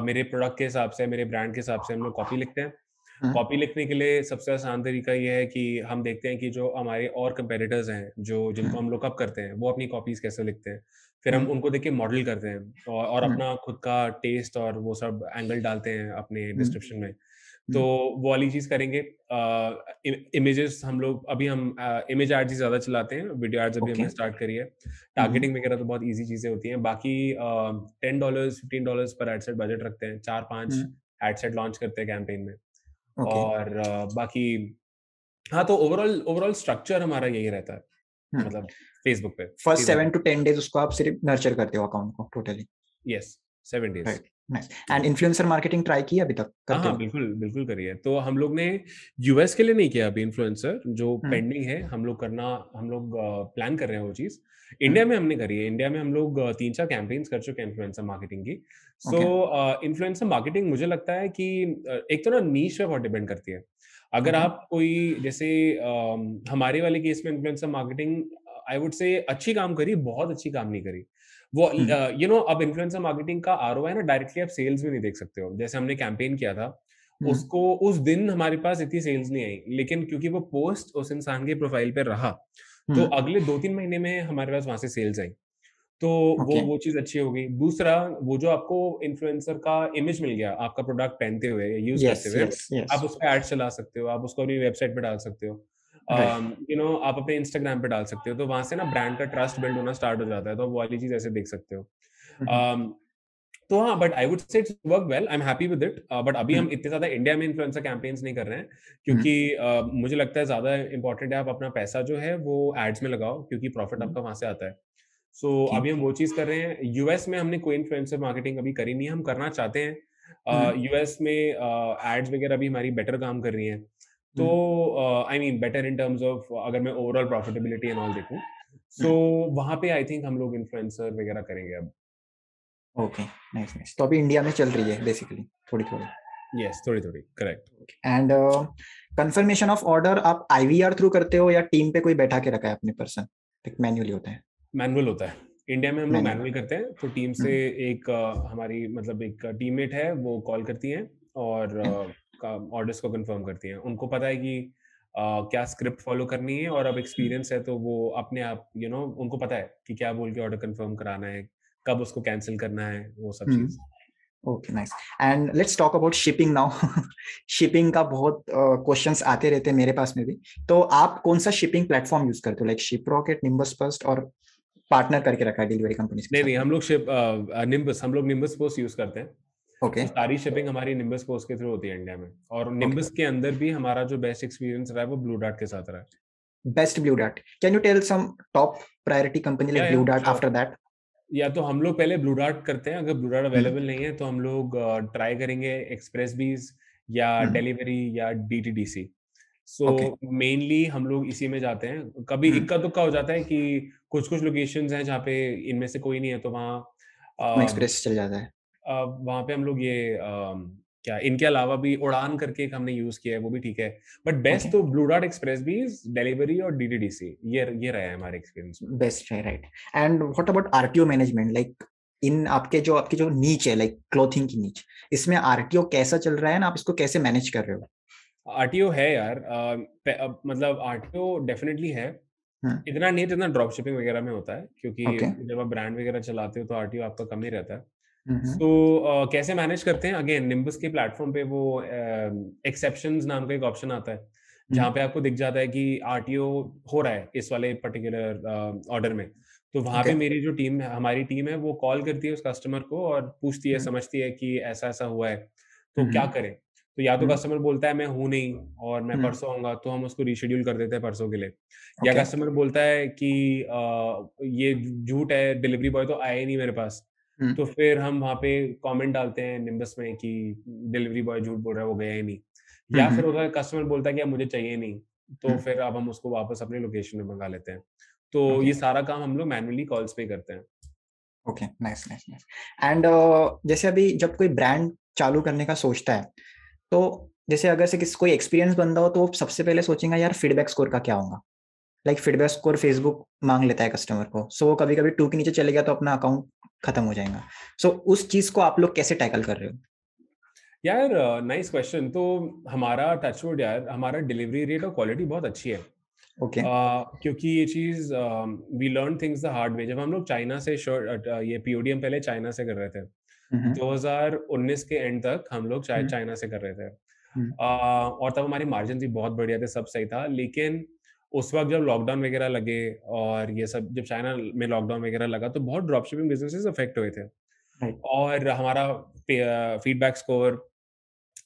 मेरे प्रोडक्ट के हिसाब से, मेरे ब्रांड के हिसाब से हम लोग कॉपी लिखते हैं। कॉपी लिखने के लिए सबसे आसान तरीका ये है कि हम देखते हैं कि जो हमारे और कंपेटिटर्स हैं, जो जिनको हम लुकअप करते हैं, वो अपनी कॉपीज कैसे लिखते हैं। फिर हम उनको देख के मॉडल करते हैं और अपना खुद का टेस्ट और वो सब एंगल डालते हैं अपने डिस्क्रिप्शन में। तो वो वाली चीज करेंगे। इमेजेस हम लोग अभी हम इमेज एड्स ही ज्यादा चलाते हैं, वीडियो एड्स अभी हमने स्टार्ट करी है। टारगेटिंग वगैरह तो बहुत इजी चीजें होती हैं। बाकी $10 $15 पर एड सेट बजट रखते हैं, 4-5 एड सेट लॉन्च करते हैं कैंपेन में। और बाकी हाँ, तो ओवरऑल स्ट्रक्चर हमारा यही रहता है, मतलब फेसबुक पे फर्स्ट 7 to 10 डेज उसको आप सिर्फ नर्चर करते हो अकाउंट को totally? Yes, 7 days. Right, nice. And influencer marketing try की अभी तक? करते हाँ, हो? बिल्कुल करिए। तो हम लोग ने यूएस के लिए नहीं किया अभी इन्फ्लुएंसर, जो पेंडिंग है। हम लोग प्लान कर रहे हैं वो चीज। इंडिया में हमने करी है। इंडिया में हम लोग 3-4 कैंपेन्स कर चुके हैं इन्फ्लुएंसर मार्केटिंग की। सो इन्फ्लुएंसर मार्केटिंग मुझे लगता है कि एक तो ना नीश पे बहुत डिपेंड करती है। अगर आप कोई जैसे हमारे वाले केस में influencer marketing I would say अच्छी काम करी, बहुत अच्छी काम नहीं करी। वो अब इन्फ्लुएंसर मार्केटिंग का आरओआई ना डायरेक्टली आप सेल्स में नहीं देख सकते हो। जैसे हमने कैंपेन किया था, उसको उस दिन हमारे पास इतनी सेल्स नहीं आई, लेकिन क्योंकि वो पोस्ट उस इंसान के प्रोफाइल पे रहा, तो अगले 2-3 महीने में हमारे पास वहां से सेल्स आई। तो वो चीज अच्छी हो गई। दूसरा, वो जो आपको इन्फ्लुएंसर का इमेज मिल गया आपका प्रोडक्ट पहनते हुए या यूज करते हुए, आप उस पर एड चला सकते हो, आप उसको अपनी वेबसाइट पे डाल सकते हो, आप अपने इंस्टाग्राम पे डाल सकते हो। तो वहां से ना ब्रांड का ट्रस्ट बिल्ड होना स्टार्ट हो जाता है। तो वो वाली चीज ऐसे देख सकते हो। तो हाँ, but I would say it's work well, I am happy with it. But अभी हम इतने ज्यादा इंडिया में इन्फ्लुएंसर कैंपेन्स नहीं कर रहे हैं, क्योंकि मुझे लगता है ज्यादा इंपॉर्टेंट है आप अपना पैसा जो है वो एड्स में लगाओ, क्योंकि प्रॉफिट आपका वहां से आता है। सो अभी हम वो चीज कर रहे हैं। यूएस में हमने कोई इन्फ्लुएंसर मार्केटिंग अभी करी नहीं है, हम करना चाहते हैं। यूएस में एड्स वगैरह भी हमारी बेटर काम कर रही हैं। तो I mean better in terms of अगर मैं ओवरऑल प्रॉफिटेबिलिटी एंड ऑल देखूं, सो वहां पे आई थिंक हम लोग इन्फ्लुएंसर वगैरह करेंगे अब। Okay, nice nice. तो अभी इंडिया में चल रही है बेसिकली थोड़ी थोड़ी? यस, थोड़ी correct. And confirmation of order आप आईवीआर थ्रू करते हो या टीम पे कोई बैठा के रखा है अपने पर्सन, एक मैन्युअली होता है? मैनुअल होता है। इंडिया में हम लोग मैनुअल मैनुअल करते हैं। तो टीम से एक हमारी मतलब एक टीममेट है, वो कॉल करती हैं और ऑर्डर्स को कंफर्म करती हैं। उनको पता है कि क्या स्क्रिप्ट फॉलो करनी है, और अब एक्सपीरियंस है तो वो अपने आप उनको पता है कि क्या बोल के ऑर्डर कंफर्म कराना है, कब उसको कैंसिल करना है, वो सब चीज। Okay, nice. And let's talk about shipping now. Shipping का बहुत क्वेश्चंस आते रहते हैं मेरे पास में भी। तो आप कौन सा शिपिंग प्लेटफॉर्म यूज करते हो, लाइक शिपरॉकेट, निम्बस फर्स्ट और पार्टनर करके रखा है डिलीवरी कंपनीज के नहीं साथ? नहीं, हम लोग निम्बस पोस्ट यूज करते हैं। ओके तो सारी शिपिंग हमारी निम्बस पोस्ट के थ्रू होती है इंडिया में, और ओके। निम्बस के अंदर भी हमारा जो बेस्ट एक्सपीरियंस रहा है वो ब्लू डार्ट के साथ रहा है। Best Blue Dart, can you tell some top priority company like Blue Dart after that? या तो हम लोग पहले ब्लू डार्ट करते हैं, अगर ब्लू डार्ट अवेलेबल नहीं है तो हम लोग ट्राई करेंगे एक्सप्रेस बीज या डिलीवरी या डीटीडीसी। सो मेनली हम लोग इसी में जाते हैं। कभी इक्का दुक्का हो जाता है कि कुछ कुछ लोकेशंस हैं जहाँ पे इनमें से कोई नहीं है, तो वहाँ एक्सप्रेस चल जाता है। वहाँ पे हम लोग ये क्या इनके अलावा भी उड़ान करके एक हमने यूज किया है, वो भी ठीक है। बट बेस्ट तो ब्लू डार्ट, एक्सप्रेस बीज, डिलीवरी और डीटीडीसी, ये रहा है हमारे एक्सपीरियंस में। बेस्ट है, right. And what about RTO management, like in आपकी जो नीच है, लाइक क्लोथिंग की नीच, इसमें आरटीओ कैसा चल रहा है ना, आप इसको कैसे मैनेज कर रहे हो? आरटीओ है यार, मतलब आरटीओ डेफिनेटली है। इतना नहीं जितना ड्रॉप शिपिंग वगैरह में होता है, क्योंकि जब आप ब्रांड वगैरह चलाते हो तो आरटीओ आपका कम ही रहता है। तो कैसे मैनेज करते हैं, अगेन निम्बस के प्लेटफॉर्म पे वो एक्सेप्शंस नाम का एक ऑप्शन आता है, जहाँ पे आपको दिख जाता है कि आरटीओ हो रहा है इस वाले पर्टिकुलर ऑर्डर में। तो वहाँ पे मेरी जो टीम है, हमारी टीम है, वो कॉल करती है उस कस्टमर को और पूछती है, समझती है कि ऐसा ऐसा हुआ है तो क्या करें। तो या तो कस्टमर बोलता है मैं हूँ नहीं और मैं परसों आऊंगा, तो हम उसको रीशेड्यूल कर देते हैं परसों के लिए। या कस्टमर बोलता है कि ये झूठ है, डिलीवरी बॉय तो आया ही नहीं मेरे पास, तो फिर हम वहाँ पे कमेंट डालते हैं निम्बस में कि डिलीवरी बॉय झूठ बोल रहा है, वो गया ही नहीं। या फिर होता है कस्टमर बोलता है कि अब मुझे चाहिए नहीं, तो फिर अब हम उसको वापस अपनी लोकेशन में मंगा लेते हैं। तो ये सारा काम हम लोग मैनुअली कॉल्स पे करते हैं। Okay, nice nice nice. And जैसे अभी जब कोई ब्रांड चालू करने का सोचता है, तो जैसे अगर से कोई एक्सपीरियंस बंदा हो, तो वो सबसे पहले सोचेगा यार फीडबैक स्कोर का क्या होगा। लाइक फीडबैक स्कोर फेसबुक मांग लेता है कस्टमर को, सो वो कभी कभी 2 के नीचे चले गया तो अपना अकाउंट खत्म हो जाएगा। सो उस चीज को आप लोग कैसे टैकल कर रहे हो? यार नाइस क्वेश्चन। तो हमारा टचवुड यार, हमारा डिलीवरी रेट और क्वालिटी बहुत अच्छी है। क्योंकि ये चीज we learn things the hard way. जब हम लोग चाइना से ये पीओडीएम पहले चाइना से कर रहे थे, 2019 के एंड तक हम लोग चाइना से कर रहे थे। और तब हमारी मार्जिन भी बहुत बढ़िया थे, सब सही था। लेकिन उस वक्त जब लॉकडाउन वगैरह लगे और ये सब, जब चाइना में लॉकडाउन वगैरह लगा, तो बहुत ड्रॉप शिपिंग बिजनेसेस अफेक्ट हुए थे। और हमारा फीडबैक स्कोर,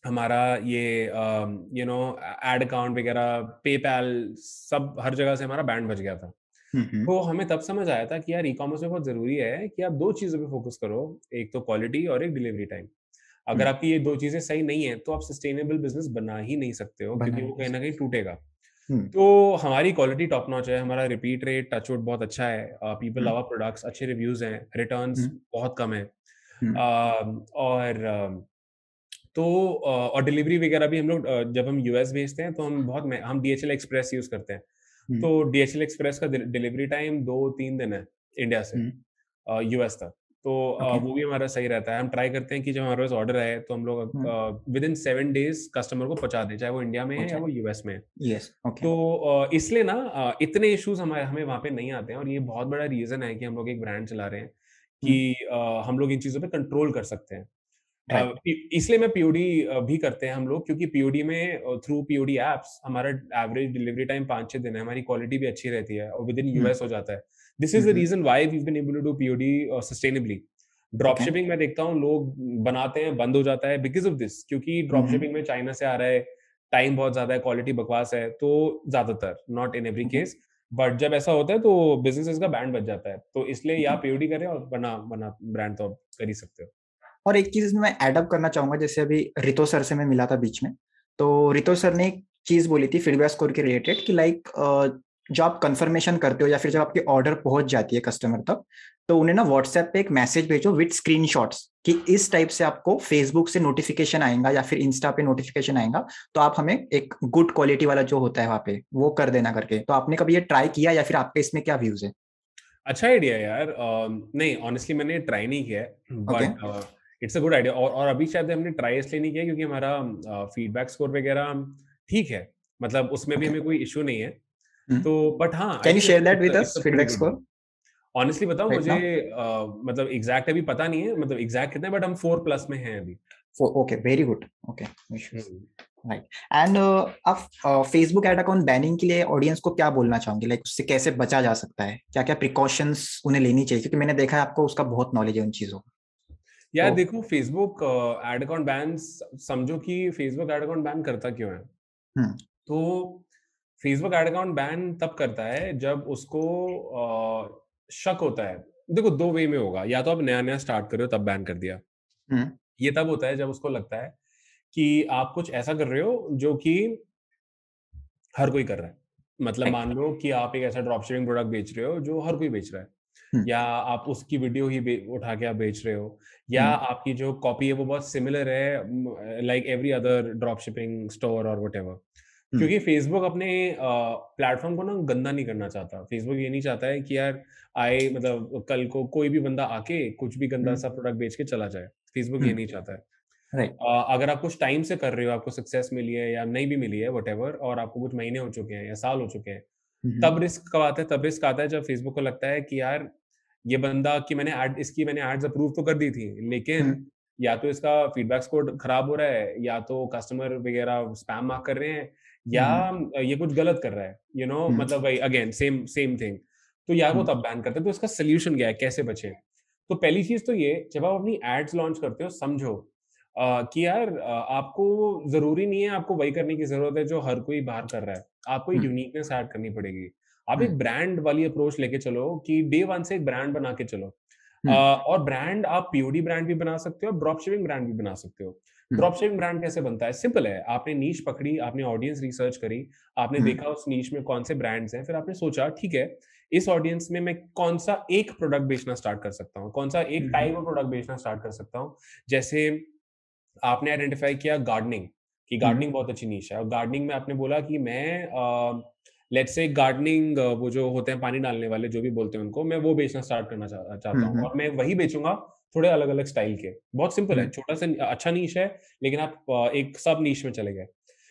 हमारा ये एड अकाउंट वगैरह, पेपैल, सब हर जगह से हमारा बैंड बज गया था। तो हमें तब समझ आया था कि यार ई कॉमर्स में बहुत जरूरी है कि आप 2 चीजों पे फोकस करो, एक तो क्वालिटी और एक डिलीवरी टाइम। अगर आपकी ये 2 चीजें सही नहीं है तो आप सस्टेनेबल बिजनेस बना ही नहीं सकते हो, क्योंकि वो कहीं ना कहीं टूटेगा। तो हमारी क्वालिटी टॉप नॉच है, हमारा रिपीट रेट टचवुड बहुत अच्छा है, पीपल लव आवर प्रोडक्ट्स, अच्छे रिव्यूज हैं, रिटर्न्स बहुत कम है। और डिलीवरी वगैरह भी हम लोग जब हम यूएस भेजते हैं तो हम डीएचएल एक्सप्रेस यूज करते हैं। तो डीएचएल एक्सप्रेस का डिलीवरी टाइम 2-3 दिन है इंडिया से यूएस तक। तो वो भी हमारा सही रहता है। हम ट्राई करते हैं कि जब हमारे पास ऑर्डर आए तो हम लोग विद इन 7 डेज कस्टमर को पहुंचा दें, चाहे वो इंडिया में है या वो यूएस में है। तो इसलिए ना इसलिए इश्यूज हमें वहाँ पे नहीं आते हैं, और ये बहुत बड़ा रीजन है कि हम लोग एक ब्रांड चला रहे हैं कि हम लोग इन चीजों पे कंट्रोल कर सकते हैं। इसलिए मैं पीओडी भी करते हैं हम लोग, क्योंकि पीओडी में थ्रू पीओडी एप्स हमारा एवरेज डिलीवरी टाइम 5-6 दिन है, हमारी क्वालिटी भी अच्छी रहती है और विद इन यूएस हो जाता है। This is the reason why we been able to do POD sustainably. Drop shipping में देखता हूँ लोग बनाते हैं, बंद हो जाता है बिकॉज ऑफ दिस, क्योंकि ड्रॉप शिपिंग में चाइना से आ रहा है, टाइम बहुत ज्यादा है, क्वालिटी बकवास है। तो ज्यादातर, not in every case, but जब ऐसा होता है तो बिजनेस का बैंड बच जाता है। तो इसलिए या पीओडी करें और बना ब्रांड तो आप कर ही सकते हो। और एक चीज मैं ऐड अप करना चाहूंगा, जैसे अभी रितो सर से मैं मिला था बीच में, तो रितो सर ने एक चीज बोली थी फीडबैक स्कोर के रिलेटेड कि लाइक जब आप कंफर्मेशन करते हो या फिर जब आपकी ऑर्डर पहुंच जाती है कस्टमर तक, तो उन्हें ना व्हाट्सएप पे एक मैसेज भेजो विद स्क्रीनशॉट्स कि इस टाइप से आपको फेसबुक से नोटिफिकेशन आएगा या फिर इंस्टा पे नोटिफिकेशन आएगा, तो आप हमें एक गुड क्वालिटी वाला जो होता है वहां पे वो कर देना करके। तो आपने कभी ये ट्राई किया या फिर आपके इसमें क्या व्यूज है? अच्छा आइडिया यार। नहीं, ऑनेस्टली मैंने ट्राई नहीं किया है, but it's a good idea. और अभी शायद हमने ट्राई इसलिए नहीं किया क्योंकि हमारा फीडबैक स्कोर वगैरह ठीक है, मतलब उसमें भी हमें कोई इशू नहीं है। तो बट हाँ, can you share that with us feedback score? Honestly बताऊं, मुझे मतलब एग्जैक्ट अभी पता नहीं है, मतलब एग्जैक्ट कितना है, बट हम 4+ में हैं अभी। Okay, very good. Okay, right. And आप फेसबुक एड अकाउंट बैनिंग के लिए ऑडियंस को क्या बोलना चाहोगे, लाइक उससे कैसे बचा जा सकता है, क्या क्या प्रिकॉशंस उन्हें लेनी चाहिए, क्योंकि मैंने देखा है आपको उसका बहुत नॉलेज है उन चीजों का। यार तो देखो, फेसबुक एड अकाउंट बैन, समझो कि फेसबुक एड अकाउंट बैन करता क्यों है। तो फेसबुक एड अकाउंट बैन तब करता है जब उसको शक होता है। देखो, दो वे में होगा, या तो आप नया नया स्टार्ट कर रहे हो तब बैन कर दिया। ये तब होता है जब उसको लगता है कि आप कुछ ऐसा कर रहे हो जो कि हर कोई कर रहा है। मतलब मान लो कि आप एक ऐसा ड्रॉप शिपिंग प्रोडक्ट बेच रहे हो जो हर कोई बेच रहा है, या आप उसकी वीडियो ही उठा के आप बेच रहे हो, या आपकी जो कॉपी है वो बहुत सिमिलर है like every other drop shipping store और व्हाटएवर। क्योंकि फेसबुक अपने प्लेटफॉर्म को ना गंदा नहीं करना चाहता। फेसबुक ये नहीं चाहता है कि यार मतलब कल को कोई भी बंदा आके कुछ भी गंदा सा प्रोडक्ट बेच के चला जाए। फेसबुक ये नहीं चाहता है। अगर आप कुछ टाइम से कर रहे हो, आपको सक्सेस मिली है या नहीं भी मिली है व्हाटएवर, और आपको कुछ महीने हो चुके हैं या साल हो चुके हैं, तब रिस्क कब आता है? तब रिस्क आता है जब फेसबुक को लगता है कि यार ये बंदा कि मैंने एड्स अप्रूव तो कर दी थी, लेकिन या तो इसका फीडबैक स्कोर खराब हो रहा है, या तो कस्टमर वगैरह स्पैम मार्क कर रहे हैं, या ये कुछ गलत कर रहा है, मतलब भाई अगेन सेम थिंग। तो यार वो तब बैन करते हैं। तो इसका सोल्यूशन क्या है, कैसे बचे? तो पहली चीज तो ये, जब आप अपनी एड्स लॉन्च करते हो, समझो कि यार आपको जरूरी नहीं है आपको वही करने की जरूरत है जो हर कोई बाहर कर रहा है। आपको यूनिकनेस ऐड करनी पड़ेगी। आप एक ब्रांड वाली अप्रोच लेके चलो कि डे वन से एक ब्रांड बना के चलो। और ब्रांड आप पीओडी ब्रांड भी बना सकते हो, ड्रॉप शिपिंग ब्रांड भी बना सकते हो। ड्रॉप शिपिंग ब्रांड कैसे बनता है? सिंपल है। आपने नीश पकड़ी, आपने ऑडियंस रिसर्च करी, आपने देखा उस नीश में कौन से ब्रांड्स हैं, फिर आपने सोचा ठीक है, इस ऑडियंस में मैं कौन सा एक प्रोडक्ट बेचना स्टार्ट कर सकता हूँ, कौन सा एक टाइप ऑफ प्रोडक्ट बेचना स्टार्ट कर सकता हूँ। जैसे आपने आइडेंटिफाई किया गार्डनिंग, कि गार्डनिंग बहुत अच्छी नीश है, और गार्डनिंग में आपने बोला कि मैं लेट्स से गार्डनिंग वो जो होते हैं पानी डालने वाले, जो भी बोलते हैं उनको, मैं वो बेचना स्टार्ट करना चाहता हूँ, और मैं वही बेचूंगा थोड़े अलग अलग स्टाइल के। बहुत सिंपल है, छोटा सा अच्छा नीश है, लेकिन आप एक सब नीश में चले गए।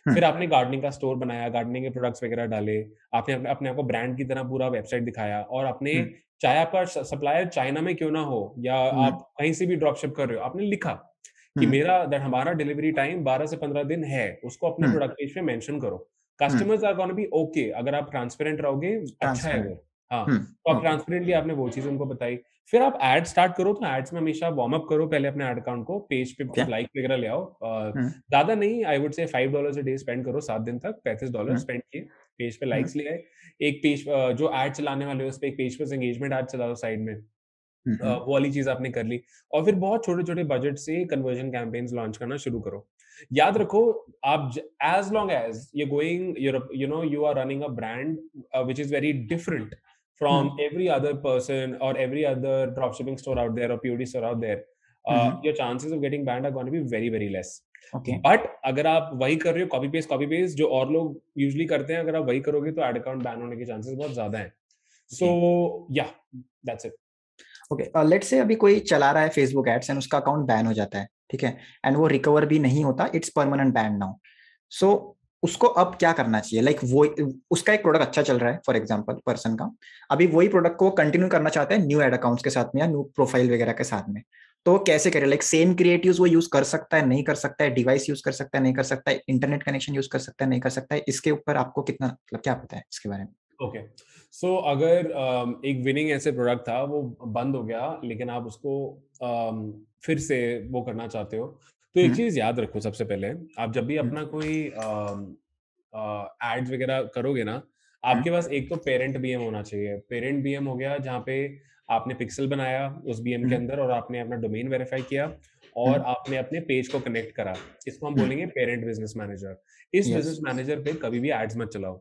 फिर आपने गार्डनिंग का स्टोर बनाया, गार्डनिंग के प्रोडक्ट्स वगैरह डाले, आपने अपने आप को ब्रांड की तरह पूरा वेबसाइट दिखाया, और आपने चाहे आपका सप्लायर चाइना में क्यों ना हो, या आप कहीं से भी ड्रॉप शिप कर रहे हो, आपने लिखा कि हमारा डिलीवरी टाइम 12 से 15 दिन है, उसको अपने प्रोडक्ट पेज पे मेंशन करो। Customers are gonna be okay, अगर आप ट्रांसपेरेंट रहोगे, अच्छा है वो। हाँ, तो आप ट्रांसपेरेंटली आपने वो चीज उनको बताई। फिर आप एड स्टार्ट करो, तो एड्स में हमेशा वार्म अप करो पहले अपने एड अकाउंट को, पेज पे कुछ लाइक वगैरह ले आओ। ज्यादा नहीं, I would say $5 a day spend करो, 7 दिन तक $35 स्पेंड किए, पेज पे लाइक्स ले आए। एक पेज जो एड चलाने वाले हो उस पे एक पेज पे एंगेजमेंट एड चला दो साइड में, वो वाली चीज आपने कर ली। और फिर बहुत छोटे छोटे बजट से कन्वर्जन कैंपेन्स लॉन्च करना शुरू करो। याद रखो, आप as long as you going you are running a brand which is very different from every other person or every other dropshipping store out there or POD store out there, your chances of getting banned are going to be very very less. But अगर आप वही कर रहे हो, copy paste जो और लोग usually करते हैं, अगर आप वही करोगे तो एड अकाउंट बैन होने के चांसेस बहुत ज्यादा हैं। सो या that's it. Okay, let's say अभी कोई चला रहा है फेसबुक एड्स एंड उसका अकाउंट बैन हो जाता है, ठीक है, एंड वो रिकवर भी नहीं होता, इट्स परमानेंट बैन नाउ। सो उसको अब क्या करना चाहिए? लाइक वो उसका एक प्रोडक्ट अच्छा चल रहा है फॉर एग्जांपल पर्सन का, अभी वही प्रोडक्ट को कंटिन्यू करना चाहता है न्यू एड अकाउंट्स के साथ में या न्यू प्रोफाइल वगैरह के साथ में, तो वो कैसे करे? लाइक सेम क्रिएटिव्स वो यूज कर सकता है, नहीं कर सकता है, डिवाइस यूज कर सकता है, नहीं कर सकता है, इंटरनेट कनेक्शन यूज कर सकता है, नहीं कर सकता है, इसके ऊपर आपको कितना मतलब क्या पता है इसके बारे में? ओके, सो अगर एक विनिंग ऐसे प्रोडक्ट था, वो बंद हो गया, लेकिन आप उसको फिर से वो करना चाहते हो, तो एक चीज याद रखो। सबसे पहले आप जब भी अपना कोई एड्स वगैरह करोगे ना, आपके पास एक तो पेरेंट बीएम होना चाहिए। पेरेंट बीएम हो गया जहाँ पे आपने पिक्सल बनाया उस बीएम के अंदर, और आपने अपना डोमेन वेरीफाई किया, और आपने अपने पेज को कनेक्ट करा। इसको हम बोलेंगे पेरेंट बिजनेस मैनेजर। इस बिजनेस मैनेजर पे कभी भी एड्स मत चलाओ।